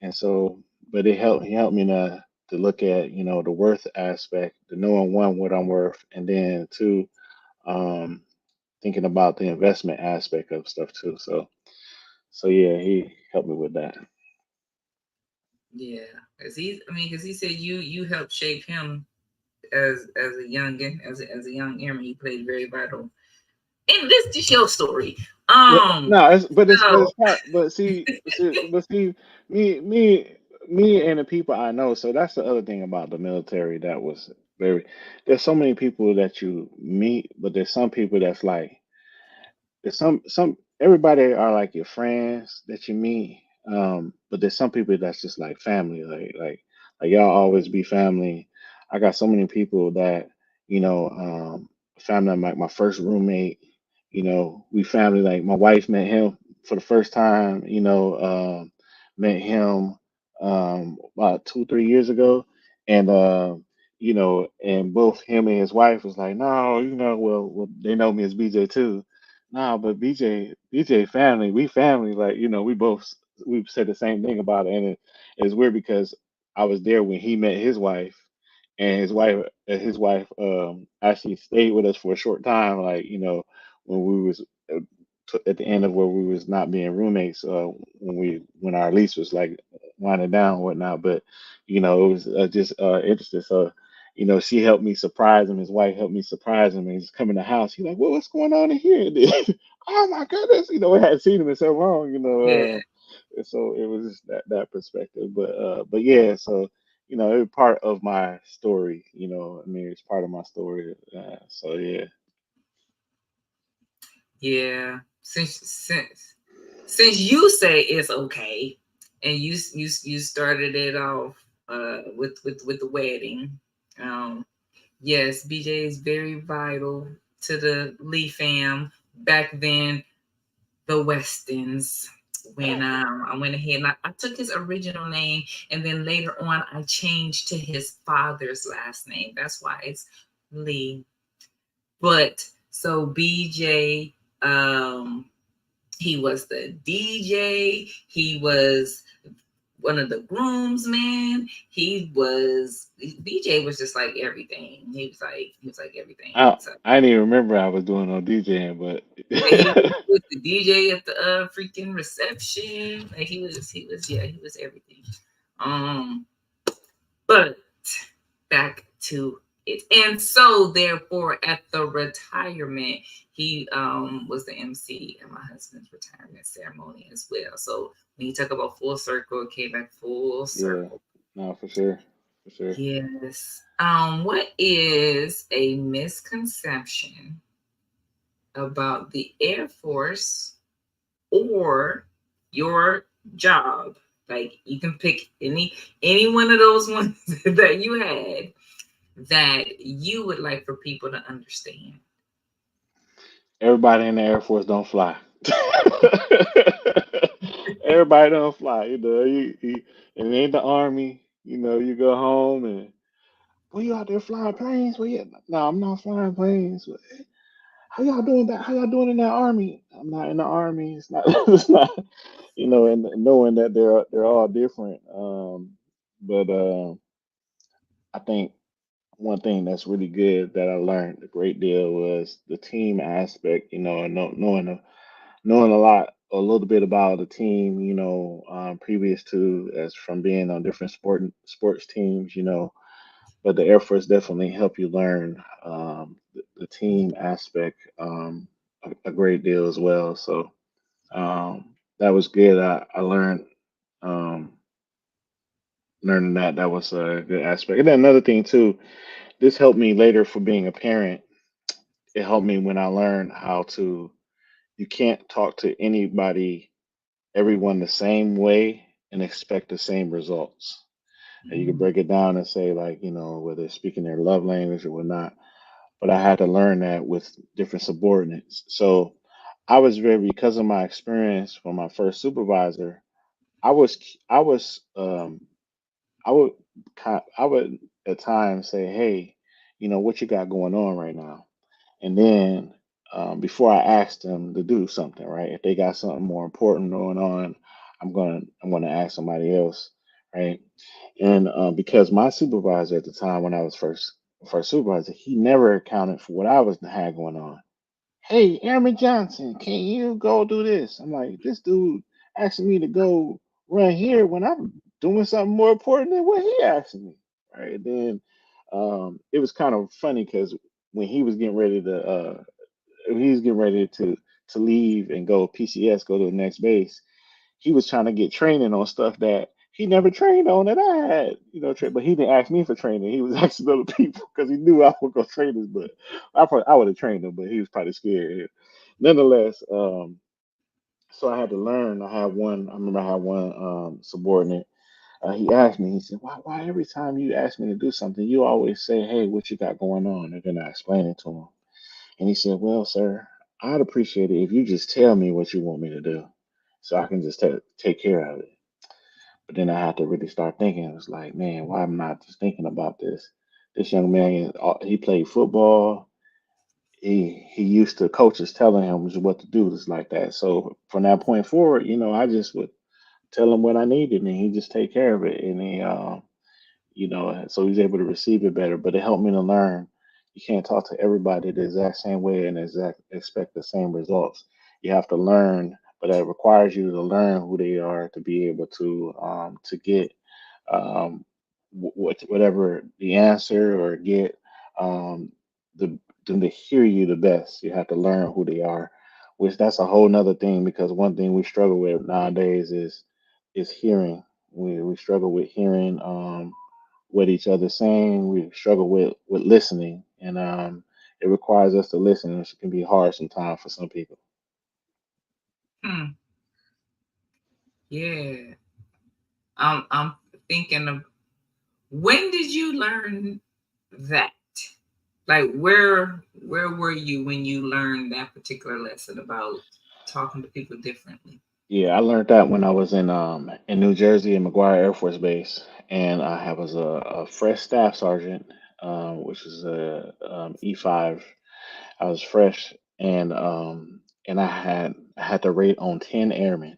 [SPEAKER 3] and so, but he helped me to look at, the worth aspect, the knowing one what I'm worth, and then two, um, thinking about the investment aspect of stuff too. So yeah, he helped me with that.
[SPEAKER 2] Yeah, because he said you helped shape him as a youngin, as a young airman. He played very vital. And this is your story.
[SPEAKER 3] Yeah, no, but it's
[SPEAKER 2] So
[SPEAKER 3] part. But see, me and the people I know. So that's the other thing about the military that was very. There's so many people that you meet, but there's some people that's like, there's some everybody are like your friends that you meet, but there's some people that's just like family, like y'all always be family. I got so many people that, family. Like my first roommate, we family. Like my wife met him for the first time, met him about 2 3 years ago, and and both him and his wife was like, no, well, they know me as BJ too. Nah, but BJ family, we family. Like, we said the same thing about it, and it's weird because I was there when he met his wife, and his wife actually stayed with us for a short time. Like, when we was at the end of where we was not being roommates, when our lease was like winding down and whatnot. But it was just interesting. So, she helped me surprise him. His wife helped me surprise him, and he's coming to the house. He's like, "Well, what's going on in here?" Oh my goodness! We hadn't seen him in so long.
[SPEAKER 2] yeah,
[SPEAKER 3] And so it was just that perspective. But yeah. So it was part of my story. I mean, it's part of my story. So yeah.
[SPEAKER 2] yeah. Since you say it's okay, and you started it off with the wedding. Um, yes, BJ is very vital to the Lee fam. Back then, the Westons. When I went ahead and I took his original name, and then later on I changed to his father's last name. That's why it's Lee. But so BJ, he was the DJ. He was one of the groomsmen. BJ was just like everything. He was like everything.
[SPEAKER 3] I
[SPEAKER 2] So
[SPEAKER 3] I didn't even remember I was doing no DJing, but
[SPEAKER 2] yeah, he was the DJ at the freaking reception. Like he was everything. Um, but back to it. And so therefore at the retirement, he was the MC at my husband's retirement ceremony as well. So when you talk about full circle, it came back full
[SPEAKER 3] yeah,
[SPEAKER 2] circle.
[SPEAKER 3] no, for sure, for sure.
[SPEAKER 2] Yes. What is a misconception about the Air Force or your job? Like you can pick any one of those ones that you had that you would like for people to understand.
[SPEAKER 3] Everybody in the Air Force don't fly. Everybody don't fly. And it ain't the Army. You go home and, well, you out there flying planes? Well, yeah, no, I'm not flying planes. How y'all doing that? How y'all doing in that Army? I'm not in the Army. It's not. It's not. And knowing that they're all different. But I think one thing that's really good that I learned a great deal was the team aspect. And knowing knowing a little bit about the team, previous to as from being on different sports teams, but the Air Force definitely helped you learn the team aspect a great deal as well. So that was good. I learned um, learning that was a good aspect. And then another thing too, this helped me later for being a parent. It helped me when I learned how to. You can't talk to anybody, everyone the same way and expect the same results. And you can
[SPEAKER 2] Mm.
[SPEAKER 3] break it down and say like, whether it's speaking their love language or whatnot. But I had to learn that with different subordinates. So I was very because of my experience from my first supervisor. I was I was I would I would at times say, hey, what you got going on right now? And then before I asked them to do something, right? If they got something more important going on, I'm gonna ask somebody else, right? And because my supervisor at the time when I was first supervisor, he never accounted for what I was had going on. Hey, Airman Johnson, can you go do this? I'm like, this dude asking me to go run here when I'm doing something more important than what he asked me. Right. Then it was kind of funny because when he was getting ready to leave and go PCS, go to the next base, he was trying to get training on stuff that he never trained on that I had, but he didn't ask me for training. He was asking other people because he knew I would go train this, but I would have trained him, but he was probably scared. Nonetheless, so I had to learn. I remember I had one subordinate. He asked me, he said, why every time you ask me to do something, you always say, hey, what you got going on? And then I explained it to him. And he said, well, sir, I'd appreciate it if you just tell me what you want me to do so I can just take care of it. But then I had to really start thinking. It was like, man, why am I not just thinking about this? This young man, he played football. He used to coaches telling him what to do, just like that. So from that point forward, I just would tell him what I needed, and he just take care of it. And so he's able to receive it better. But it helped me to learn you can't talk to everybody the exact same way and expect the same results. You have to learn, but that requires you to learn who they are to be able to get whatever the answer or get the them to hear you the best. You have to learn who they are, which that's a whole nother thing because one thing we struggle with nowadays is hearing. We struggle with hearing what each other's saying. We struggle with listening, and it requires us to listen, which can be hard sometimes for some people.
[SPEAKER 2] Hmm. Yeah. I'm thinking of when did you learn that? Like where were you when you learned that particular lesson about talking to people differently?
[SPEAKER 3] Yeah, I learned that when I was in New Jersey in McGuire Air Force Base, and I was a fresh staff sergeant, which is a E5. I was fresh, and I had to rate on 10 airmen.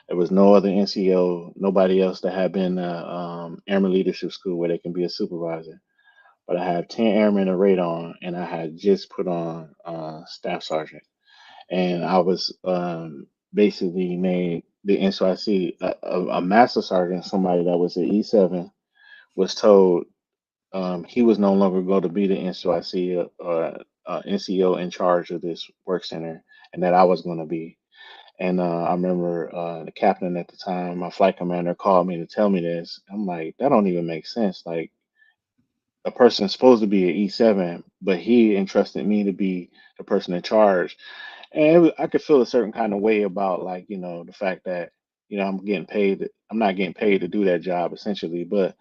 [SPEAKER 3] There was no other NCO, nobody else that had been Airman Leadership School where they can be a supervisor. But I had 10 airmen to rate on, and I had just put on staff sergeant, and I was basically made the NCIC a master sergeant. Somebody that was an E7 was told he was no longer going to be the NCIC NCO in charge of this work center, and that I was going to be. And I remember the captain at the time, my flight commander, called me to tell me this. I'm like, that don't even make sense. Like a person's supposed to be an E7, but he entrusted me to be the person in charge. And I could feel a certain kind of way about like, the fact that, I'm getting paid. I'm not getting paid to do that job essentially, but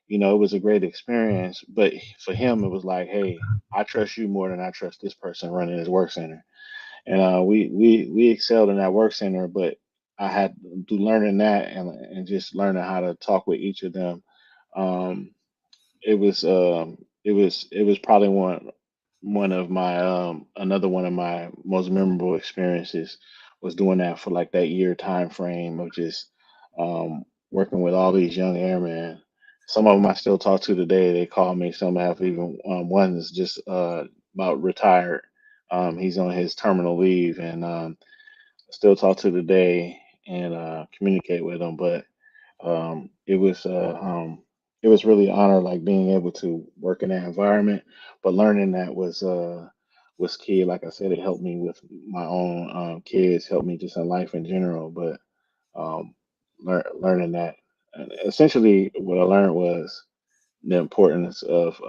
[SPEAKER 3] it was a great experience. But for him, it was like, hey, I trust you more than I trust this person running his work center. And we excelled in that work center, but I had to learning that and just learning how to talk with each of them. Um, it was probably one of my another one of my most memorable experiences was doing that for like that year time frame of just working with all these young airmen. Some of them I still talk to today. They call me. Some have even one is just about retired. He's on his terminal leave, and still talk to today and communicate with them. But it was it was really an honor, like being able to work in that environment. But learning that was key. Like I said, it helped me with my own kids, helped me just in life in general. But um, learning that, and essentially, what I learned was the importance of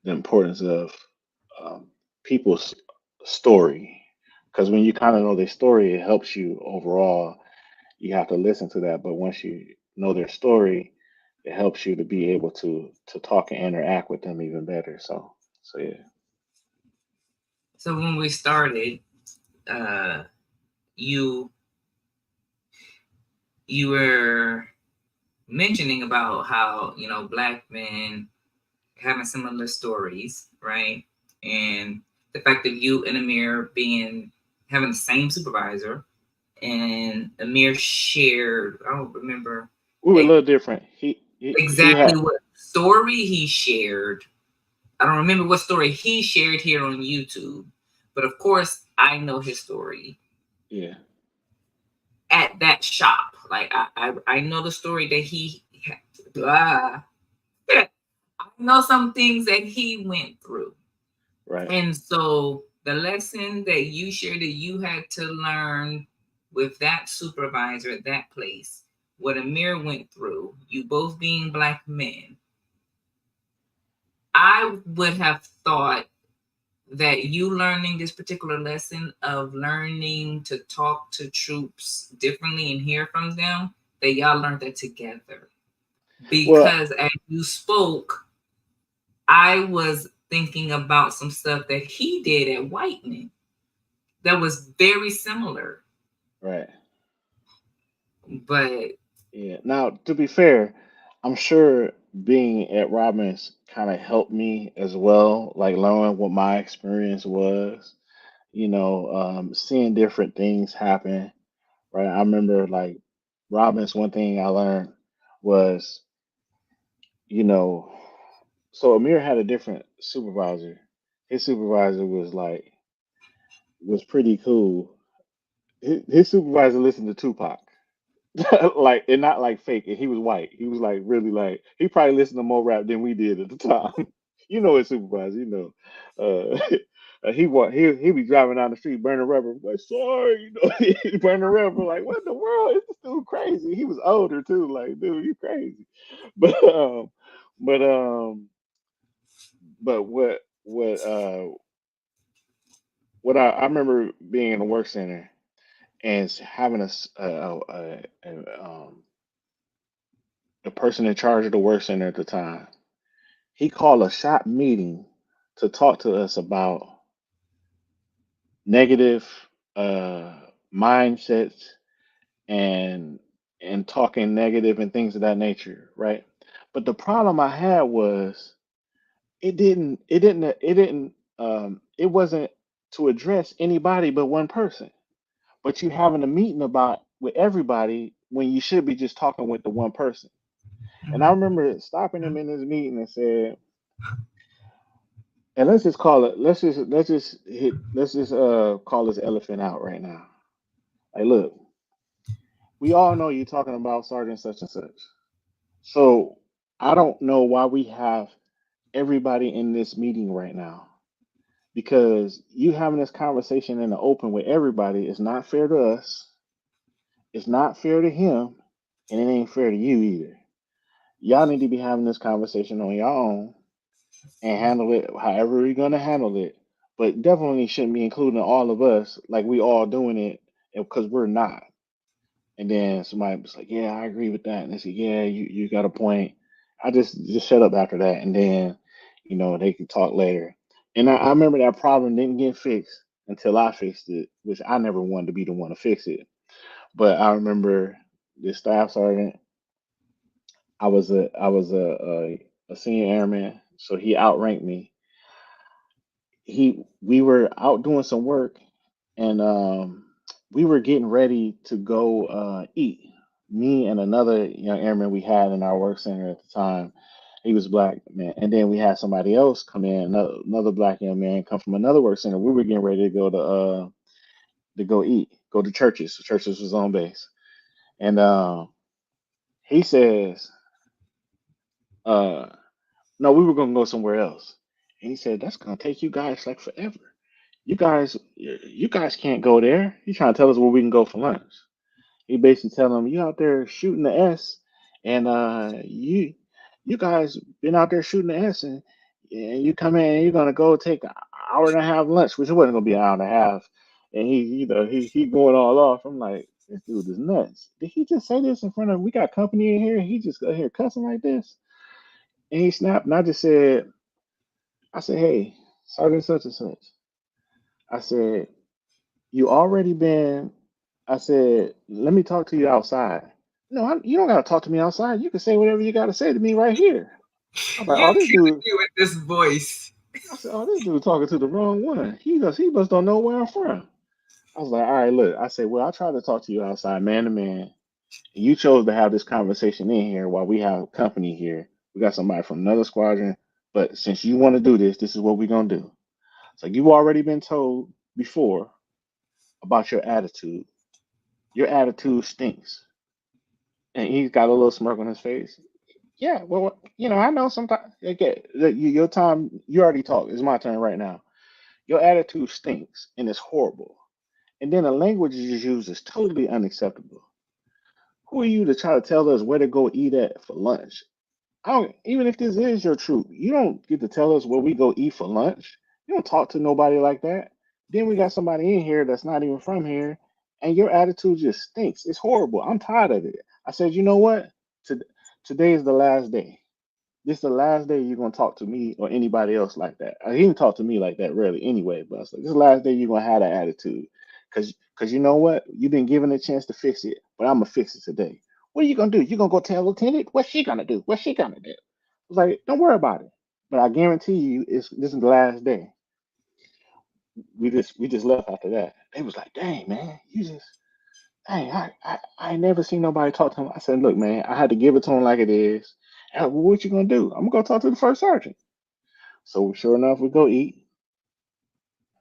[SPEAKER 3] the importance of um, people's story. Because when you kind of know their story, it helps you overall. You have to listen to that, but once you know their story, it helps you to be able to talk and interact with them even better. So yeah.
[SPEAKER 2] So when we started, uh, you you were mentioning about how black men having similar stories, right? And the fact of you and Amir being having the same supervisor, and Amir shared, I don't remember
[SPEAKER 3] We were a little different. He
[SPEAKER 2] exactly
[SPEAKER 3] had,
[SPEAKER 2] what story he shared. I don't remember what story he shared here on YouTube, but of course I know his story
[SPEAKER 3] yeah,
[SPEAKER 2] at that shop. Like I know the story that he I know some things that he went through.
[SPEAKER 3] right.
[SPEAKER 2] And so the lesson that you shared that you had to learn with that supervisor at that place, what Amir went through, you both being black men, I would have thought that you learning this particular lesson of learning to talk to troops differently and hear from them, that y'all learned that together.
[SPEAKER 3] Well,
[SPEAKER 2] Because as you spoke, I was thinking about some stuff that he did at Whiteman that was very similar.
[SPEAKER 3] right.
[SPEAKER 2] But
[SPEAKER 3] Yeah. Now, to be fair, I'm sure being at Robbins kind of helped me as well, like learning what my experience was. Seeing different things happen. Right. I remember like Robbins. One thing I learned was, you know, so Amir had a different supervisor. His supervisor was pretty cool. His supervisor listened to Tupac. Like, and not like fake, and he was white. He was like really, like, he probably listened to more rap than we did at the time. His supervisor, he be driving down the street burning rubber, like, sorry, he burning rubber, like, what in the world, is this dude crazy? He was older too, like, dude, you crazy. but um but but what I remember being in the work center and having a person in charge of the work center at the time. He called a shop meeting to talk to us about negative uh, mindsets and talking negative and things of that nature, right? But the problem I had was it wasn't to address anybody but one person. But you having a meeting about with everybody when you should be just talking with the one person. And I remember stopping him in this meeting and said, and let's just call it, let's just call this elephant out right now. Like, look, we all know you're talking about Sergeant such and such. So I don't know why we have everybody in this meeting right now. Because you having this conversation in the open with everybody is not fair to us. It's not fair to him, and it ain't fair to you either. Y'all need to be having this conversation on your own and handle it however you're gonna handle it. But definitely shouldn't be including all of us like we all doing it because we're not. And then somebody was like, "Yeah, I agree with that." And they said, "Yeah, you got a point." I just shut up after that, and then they could talk later. And I remember that problem didn't get fixed until I fixed it, which I never wanted to be the one to fix it. But I remember the staff sergeant. I was a senior airman, so he outranked me. We were out doing some work, and we were getting ready to go eat. Me and another young airman we had in our work center at the time. He was black man, and then we had somebody else come in, another black young man come from another work center. We were getting ready to go to to go eat, go to churches. Churches was on base, and he says, uh, "No, we were gonna go somewhere else." And he said, "That's gonna take you guys like forever. You guys can't go there. He's trying to tell us where we can go for lunch." He basically telling them, "You out there shooting the S, and you guys been out there shooting the S, and you come in and you're gonna go take an hour and a half lunch, which it wasn't gonna be an hour and a half." And he going all off. I'm like, this dude is nuts. Did he just say this in front of? We got company in here. He just got here cussing like this, and he snapped. And I said, "Hey, Sergeant such and such." I said, "You already been." I said, "Let me talk to you outside." No, you don't gotta talk to me outside. You can say whatever you gotta say to me right here. I was like,
[SPEAKER 2] You
[SPEAKER 3] "Oh, this
[SPEAKER 2] killing
[SPEAKER 3] dude."
[SPEAKER 2] me with this voice.
[SPEAKER 3] I said, "Oh, this dude talking to the wrong one. He must don't know where I'm from." I was like, "All right, look." I said, "Well, I tried to talk to you outside, man to man. And you chose to have this conversation in here while we have company here. We got somebody from another squadron, but since you want to do this, this is what we're gonna do." So you've already been told before about your attitude. Your attitude stinks. And he's got a little smirk on his face. Yeah, well, I know sometimes. Okay, your time, you already talked. It's my turn right now. Your attitude stinks and it's horrible. And then the language you use is totally unacceptable. Who are you to try to tell us where to go eat at for lunch? I don't, even if this is your truth, you don't get to tell us where we go eat for lunch. You don't talk to nobody like that. Then we got somebody in here that's not even from here, and your attitude just stinks. It's horrible. I'm tired of it. I said, you know what? To, Today is the last day. This is the last day you're gonna talk to me or anybody else like that. He didn't talk to me like that really anyway, but I was like, this is the last day you're gonna have that attitude. Cause you know what? You've been given a chance to fix it, but I'm gonna fix it today. What are you gonna do? You gonna go tell Lieutenant? What's she gonna do? What's she gonna do? I was like, don't worry about it. But I guarantee you, this is the last day. We just left after that. They was like, dang man, you just dang, I ain't never seen nobody talk to him. I said, look man, I had to give it to him like it is. And what you gonna do? I'm gonna go talk to the first sergeant. So sure enough, we go eat.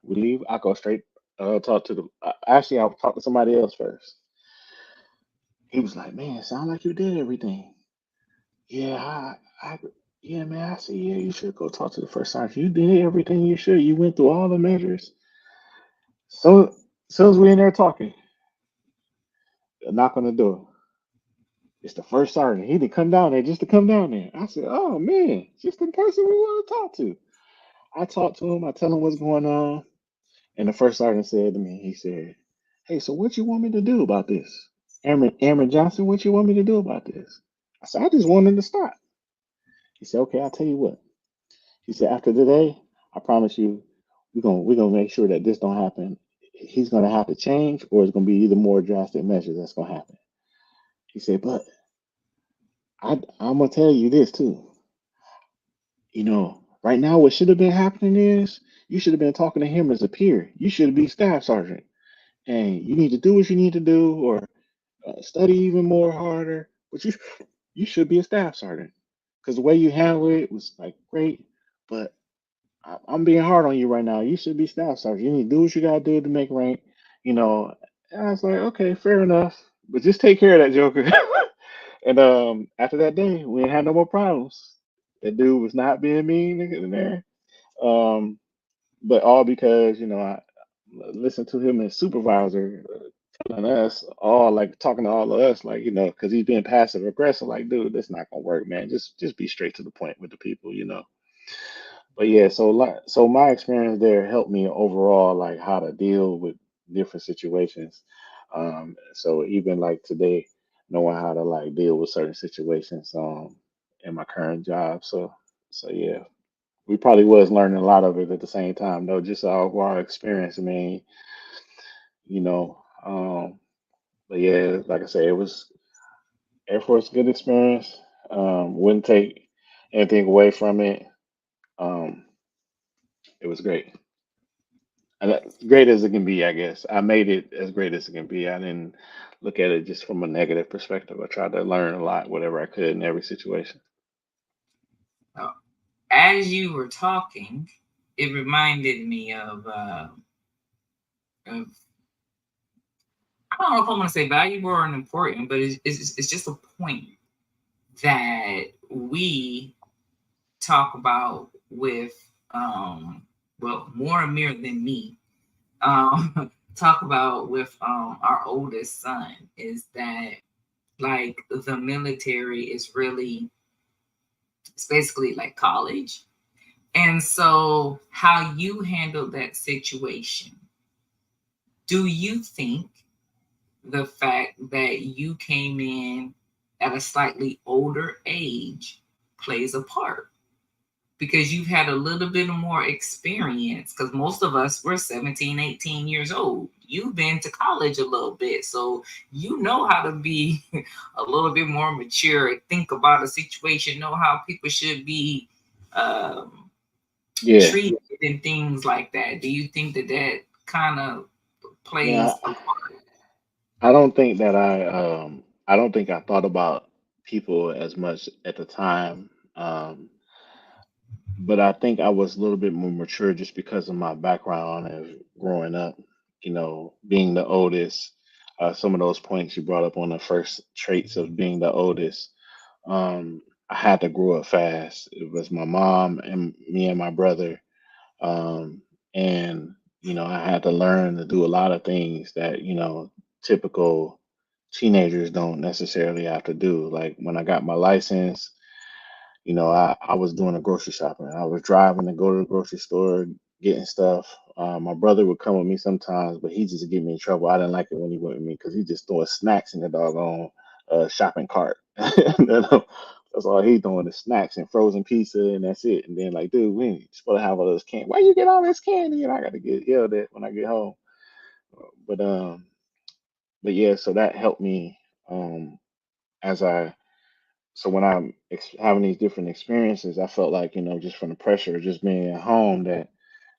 [SPEAKER 3] We leave. I go straight talk to the. Actually, I'll talk to somebody else first. He was like, "Man, sound like you did everything." Yeah, I yeah, man. I said, "Yeah, you should go talk to the first sergeant. You did everything you should. You went through all the measures." So, soon as we in there talking, a knock on the door. It's the first sergeant. He didn't come down there just to come down there. I said, "Oh man, just the person we want to talk to." I talked to him. I tell him what's going on. And the first sergeant said to me, he said, "Hey, so what you want me to do about this? Airman Johnson, what you want me to do about this?" I said, "I just wanted to stop." He said, "Okay, I'll tell you what." He said, "After today, I promise you, we're gonna make sure that this don't happen. He's gonna have to change, or it's gonna be either more drastic measures that's gonna happen." He said, "But I'm gonna tell you this too. Right now, what should have been happening is you should have been talking to him as a peer. You should be staff sergeant, and you need to do what you need to do, or study even more harder. But you should be a staff sergeant because the way you handle it was like great. But I'm being hard on you right now. You should be staff sergeant. You need to do what you gotta do to make rank. You know." And I was like, okay, fair enough. But just take care of that joker. And after that day, we ain't had no more problems. That dude was not being mean in there. Um, but all because I listened to him as supervisor telling us all, like talking to all of us, like because he's being passive aggressive. Like, dude, that's not gonna work, man. Just be straight to the point with the people. But yeah, so my experience there helped me overall, like how to deal with different situations. So even like today, knowing how to like deal with certain situations in my current job. So yeah, we probably was learning a lot of it at the same time though, just all our experience. I mean, you know, but yeah, like I said, it was Air Force good experience. Wouldn't take anything away from it. Um, it was great. Great as it can be, I guess. I made it as great as it can be. I didn't look at it just from a negative perspective. I tried to learn a lot, whatever I could in every situation.
[SPEAKER 2] Oh, as you were talking, it reminded me of don't know if I'm going to say valuable or important, but it's just a point that we talk about with, well, more Amir than me, talk about with our oldest son, is that like the military is really, it's basically like college. And so how you handle that situation, do you think the fact that you came in at a slightly older age plays a part? Because you've had a little bit more experience, because most of us were 17, 18 years old. You've been to college a little bit, so you know how to be a little bit more mature, think about a situation, know how people should be um,
[SPEAKER 3] Yeah.
[SPEAKER 2] treated and things like that. Do you think that that kind of plays
[SPEAKER 3] Now,
[SPEAKER 2] a part?
[SPEAKER 3] I don't think that I don't think I thought about people as much at the time. But I think I was a little bit more mature just because of my background of growing up, being the oldest. Some of those points you brought up on the first traits of being the oldest, I had to grow up fast. It was my mom and me and my brother, um, and I had to learn to do a lot of things that typical teenagers don't necessarily have to do. Like when I got my license, I was doing the grocery shopping. I was driving to go to the grocery store, getting stuff. My brother would come with me sometimes, but he just get me in trouble. I didn't like it when he went with me because he just throwing snacks in the doggone shopping cart. That's all he doing is snacks and frozen pizza, and that's it. And then like, dude, we ain't supposed to have all this candy. Why you get all this candy? And I got to get yelled at when I get home. But but yeah, so that helped me as I so when I'm having these different experiences, I felt like, just from the pressure of just being at home, that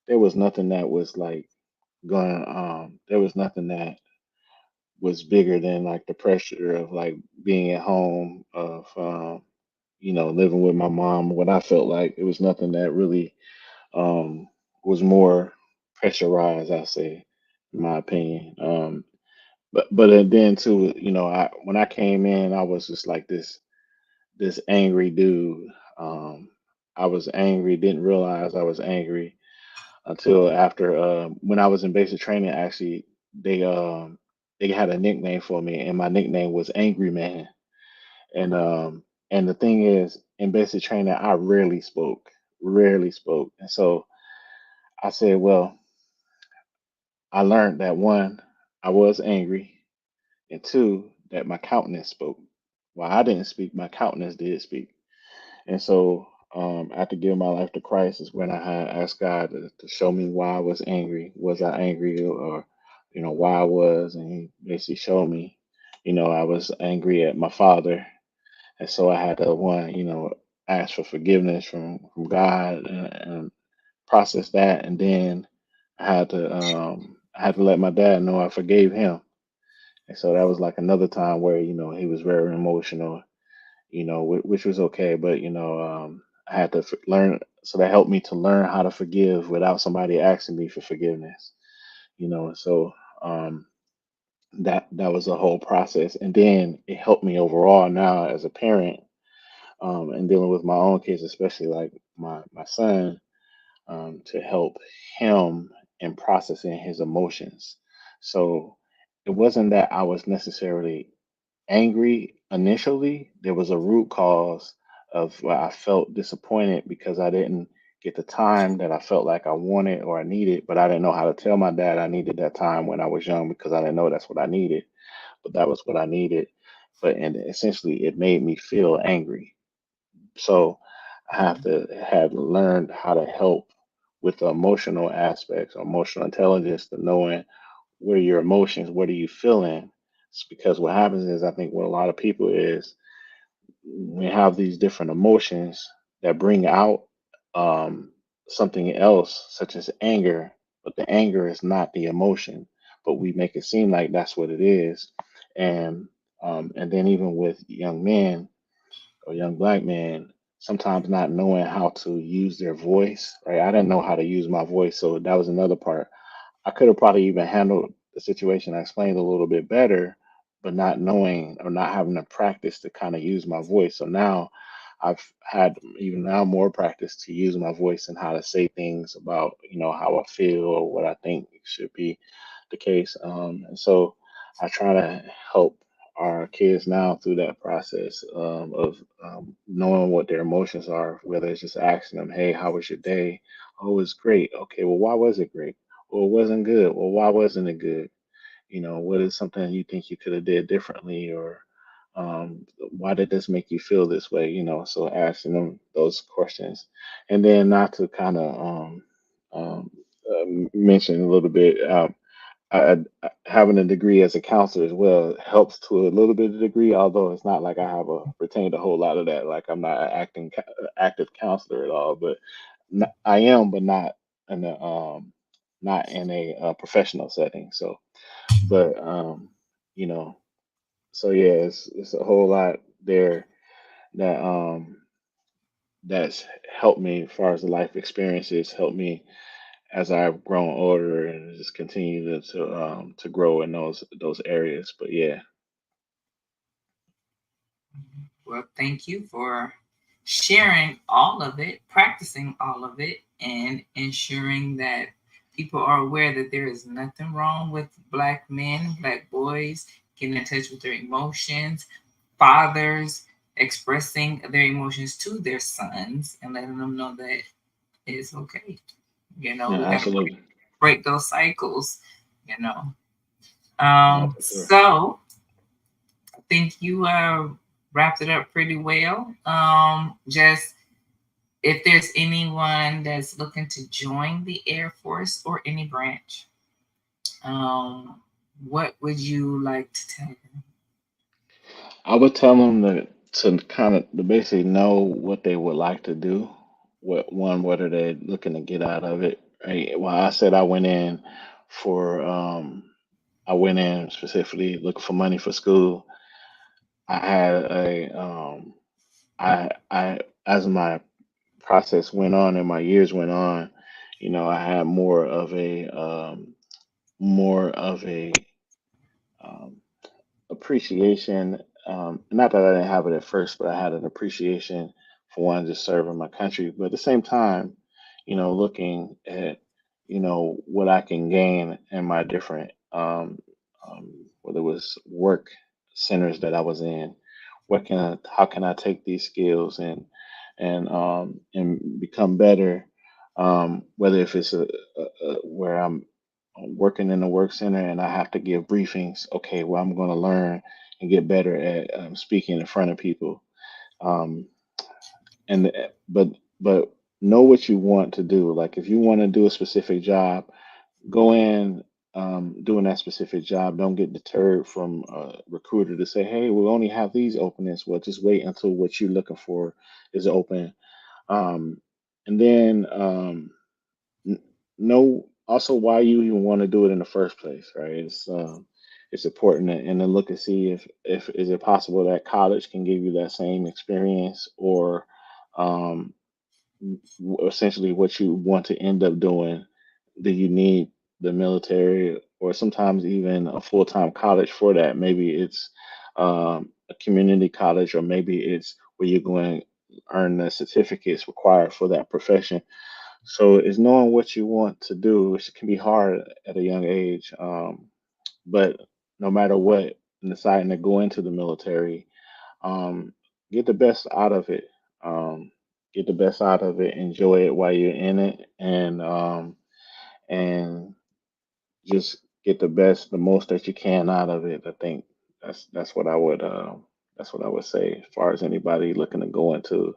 [SPEAKER 3] there was nothing that was like there was nothing that was bigger than like the pressure of like being at home, of, living with my mom. What I felt like it was nothing that really was more pressurized, I say, in my opinion. But then too, when I came in, I was just like this angry dude. Um, I was angry, didn't realize I was angry until after when I was in basic training. Actually, they had a nickname for me, and my nickname was Angry Man. And the thing is, in basic training, I rarely spoke, and so I said, well, I learned that one, I was angry, and two, that my countenance spoke. While I didn't speak, my countenance did speak. And so, after giving my life to Christ, is when I had asked God to show me why I was angry. Was I angry, or, why I was? And He basically showed me, I was angry at my father. And so I had to, one, ask for forgiveness from God, and process that. And then I had to let my dad know I forgave him. And so that was like another time where, he was very emotional, which was okay. But I had to learn. So that helped me to learn how to forgive without somebody asking me for forgiveness. So that was a whole process, and then it helped me overall now as a parent, and dealing with my own kids, especially like my son, to help him in processing his emotions. So it wasn't that I was necessarily angry initially. There was a root cause of where I felt disappointed because I didn't get the time that I felt like I wanted or I needed, but I didn't know how to tell my dad I needed that time when I was young, because I didn't know that's what I needed, but that was what I needed. But and essentially it made me feel angry. So I have learned how to help with the emotional aspects, or emotional intelligence, to knowing what are your emotions, what are you feeling. It's because what happens is, I think what a lot of people is, we have these different emotions that bring out something else, such as anger, but the anger is not the emotion, but we make it seem like that's what it is. And then even with young men or young black men, sometimes not knowing how to use their voice, right? I didn't know how to use my voice, so that was another part. I could have probably even handled the situation I explained a little bit better, but not knowing or not having the practice to kind of use my voice. So now I've had even now more practice to use my voice and how to say things about, how I feel or what I think should be the case. And so I try to help our kids now through that process of knowing what their emotions are, whether it's just asking them, hey, how was your day? Oh, it's great. Okay, well, why was it great? Well, it wasn't good. Well, why wasn't it good? What is something you think you could have did differently, or why did this make you feel this way? So asking them those questions, and then not to kind of um, mention a little bit. Having a degree as a counselor as well helps to a little bit of degree, although it's not like I have retained a whole lot of that. Like I'm not an active counselor at all, but I am, but not in a professional setting. So, but you know, so yeah, it's a whole lot there that that's helped me as far as the life experiences helped me as I've grown older and just continue to grow in those areas. But yeah,
[SPEAKER 2] Well, thank you for sharing all of it, practicing all of it, and ensuring that people are aware that there is nothing wrong with Black men, Black boys getting in touch with their emotions, fathers expressing their emotions to their sons and letting them know that it's okay.
[SPEAKER 3] yeah,
[SPEAKER 2] We got to
[SPEAKER 3] absolutely,
[SPEAKER 2] break those cycles, you know.
[SPEAKER 3] yeah, for sure.
[SPEAKER 2] So I think you wrapped it up pretty well. Just if there's anyone that's looking to join the Air Force or any branch, um, what would you like to tell them?
[SPEAKER 3] I would tell them to kind of to basically know what they would like to do, what are they looking to get out of it. Right? Well, I said for I went in specifically looking for money for school. I had I as my process went on and my years went on, I had more of a um, appreciation. Not that I didn't have it at first, but I had an appreciation for one just serving my country. But at the same time, looking at what I can gain in my different whether it was work centers that I was in, how can I take these skills and become better. Whether if it's where I'm working in the work center and I have to give briefings, okay, well, I'm going to learn and get better at speaking in front of people. Um, and but know what you want to do. Like if you want to do a specific job, go in doing that specific job. Don't get deterred from a recruiter to say, hey, we only have these openings. Well, just wait until what you're looking for is open. Um, and then n- know also why you even want to do it in the first place, right? It's important and then look and see if is it possible that college can give you that same experience or um, essentially what you want to end up doing. Do you need the military or sometimes even a full-time college for that? Maybe it's a community college, or maybe it's where you're going to earn the certificates required for that profession. So it's knowing what you want to do, which can be hard at a young age. But no matter what, and deciding to go into the military, um, get the best out of it. Um, get the best out of it. Enjoy it while you're in it, and just get the most that you can out of it. I think that's what that's what I would say as far as anybody looking to go into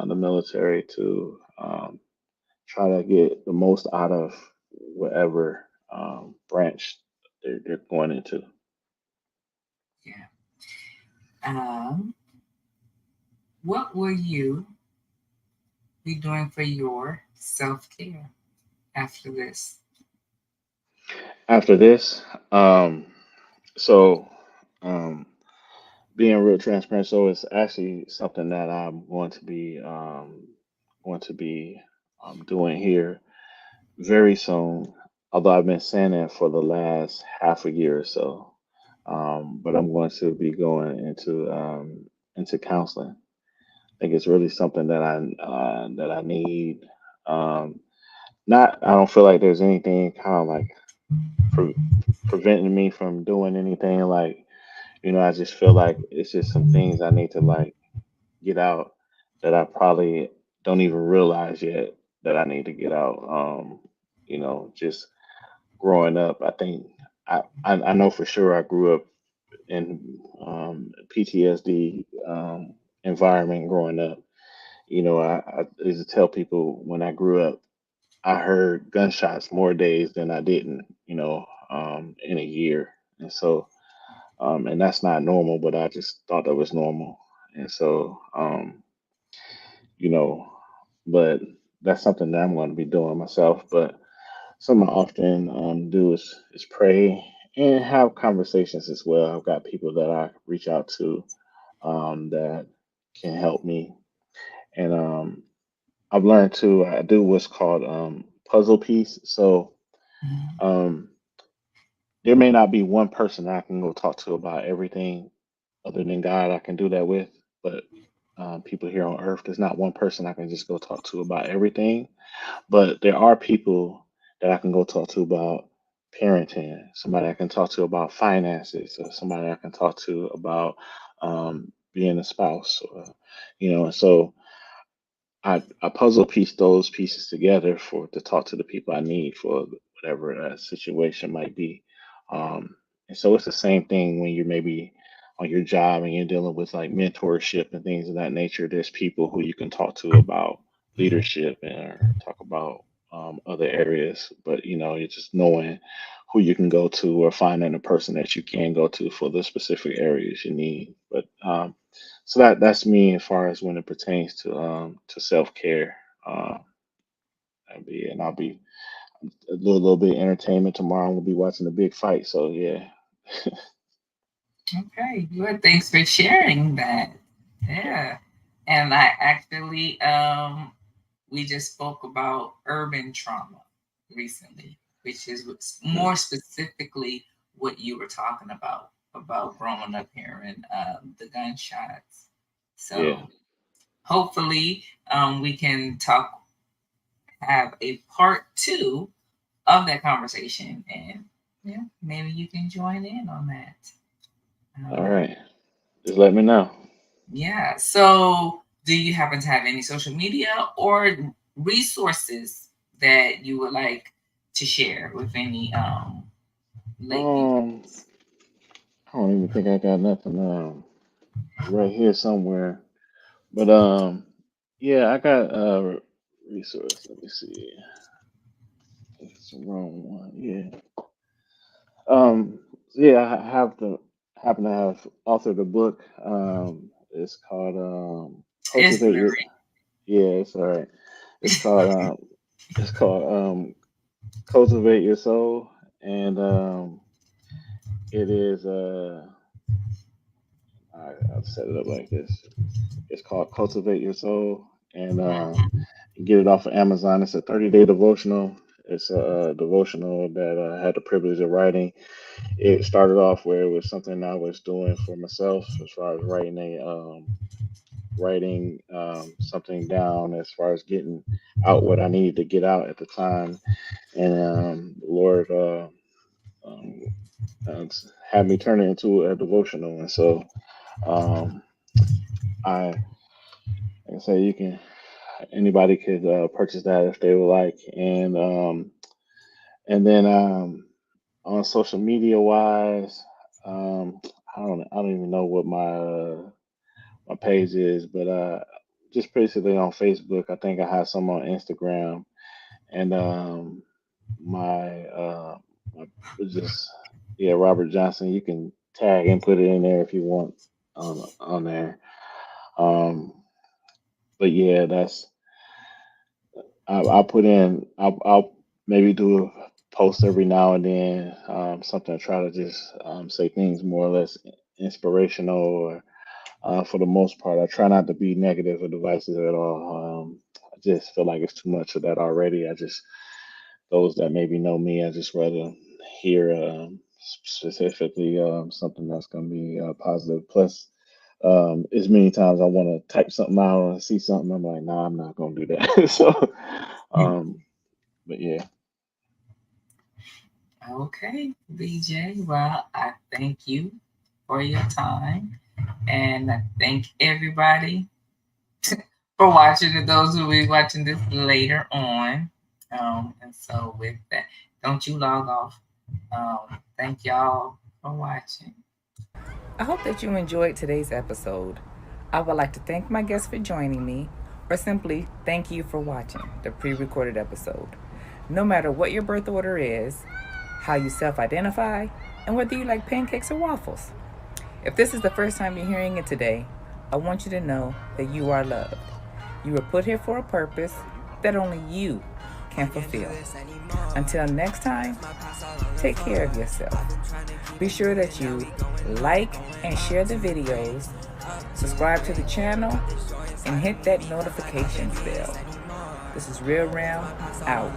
[SPEAKER 3] the military to try to get the most out of whatever branch they're going into.
[SPEAKER 2] Yeah. Um, what will you be doing for your self care after this?
[SPEAKER 3] After this, so um, being real transparent, so it's actually something that I'm going to be doing here very soon. although I've been saying it for the last half a year or so. But I'm going to be going into counseling. I think it's really something that I need. Um, Not, I don't feel like there's anything kind of like pre- preventing me from doing anything. Like, I just feel like it's just some things I need to like get out that I probably don't even realize yet that I need to get out. Just growing up, I think I know for sure I grew up in PTSD environment growing up. I used to tell people when I grew up, I heard gunshots more days than I didn't, in a year. And so, and that's not normal, but I just thought that was normal. And so, you know, but that's something that I'm going to be doing myself. But something I often do is pray and have conversations as well. I've got people that I reach out to that can help me. And I've learned to I do what's called puzzle piece. So um, there may not be one person I can go talk to about everything other than God I can do that with, but people here on earth, there's not one person I can just go talk to about everything. But there are people that I can go talk to about parenting, somebody I can talk to about finances, or somebody I can talk to about being a spouse, and so I puzzle piece those pieces together for to talk to the people I need for whatever that situation might be. And so it's the same thing when you're maybe on your job and you're dealing with like mentorship and things of that nature. There's people who you can talk to about leadership and talk about other areas, but you're just knowing who you can go to or finding a person that you can go to for the specific areas you need. But so that's me as far as when it pertains to self care. Uh, and I'll be a little bit of entertainment tomorrow. We'll be watching the big fight. So yeah,
[SPEAKER 2] Okay, good. Thanks for sharing that.
[SPEAKER 3] yeah,
[SPEAKER 2] Yeah. And I actually we just spoke about urban trauma recently, which is
[SPEAKER 3] mm,
[SPEAKER 2] more specifically what you were talking about growing up hearing the gunshots.
[SPEAKER 3] yeah.
[SPEAKER 2] So hopefully we can have a part two of that conversation, and yeah, maybe you can join in on that.
[SPEAKER 3] All
[SPEAKER 2] Um,
[SPEAKER 3] right, just let me know.
[SPEAKER 2] Yeah. So, do you happen to have any social media or resources that you would like to share with any late
[SPEAKER 3] Um,
[SPEAKER 2] viewers?
[SPEAKER 3] I don't even think I got nothing right here somewhere. But yeah, I got resource. Let me see. I think it's the wrong one. Yeah. Yeah, I have to happen to have authored a book. It's called
[SPEAKER 2] It's
[SPEAKER 3] Cultivate Your.
[SPEAKER 2] very
[SPEAKER 3] Yeah, it's all right. It's called Cultivate Your Soul, and it is I'll set it up like this. It's called Cultivate Your Soul, and you get it off of Amazon. It's a 30-day devotional. It's a devotional that I had the privilege of writing. It started off where it was something I was doing for myself as far as writing something down as far as getting out what I needed to get out at the time, and the Lord um, uh, had me turn it into a devotional, and so um, I like I say you can anybody could purchase that if they would like, and then on social media wise, um, I don't even know what my page is, but just basically on Facebook. I think I have some on Instagram, and my just yeah, Robert Johnson. You can tag and put it in there if you want on there. Um, but yeah, that's I'll put in. I'll maybe do a post every now and then, something to try to just say things more or less inspirational or for the most part, I try not to be negative or divisive at all. I just feel like it's too much of that already. I just those that maybe know me, I just rather hear specifically something that's going to be positive. Plus, as many times I want to type something out or see something, I'm like, nah, I'm not going to do that. So, but yeah.
[SPEAKER 2] Okay, BJ. Well, I thank you for your time, and I thank everybody for watching. And those who will be watching this later on. And so with that, don't you log off. Thank y'all for watching. I hope that you enjoyed today's episode. I would like to thank my guests for joining me, or simply thank you for watching the pre-recorded episode. No matter what your birth order is, how you self-identify, and whether you like pancakes or waffles. If this is the first time you're hearing it today, I want you to know that you are loved. You were put here for a purpose that only you can fulfill. Until next time, take care of yourself. Be sure that you like and share the videos, subscribe to the channel, and hit that notifications bell. This is Real Ram out.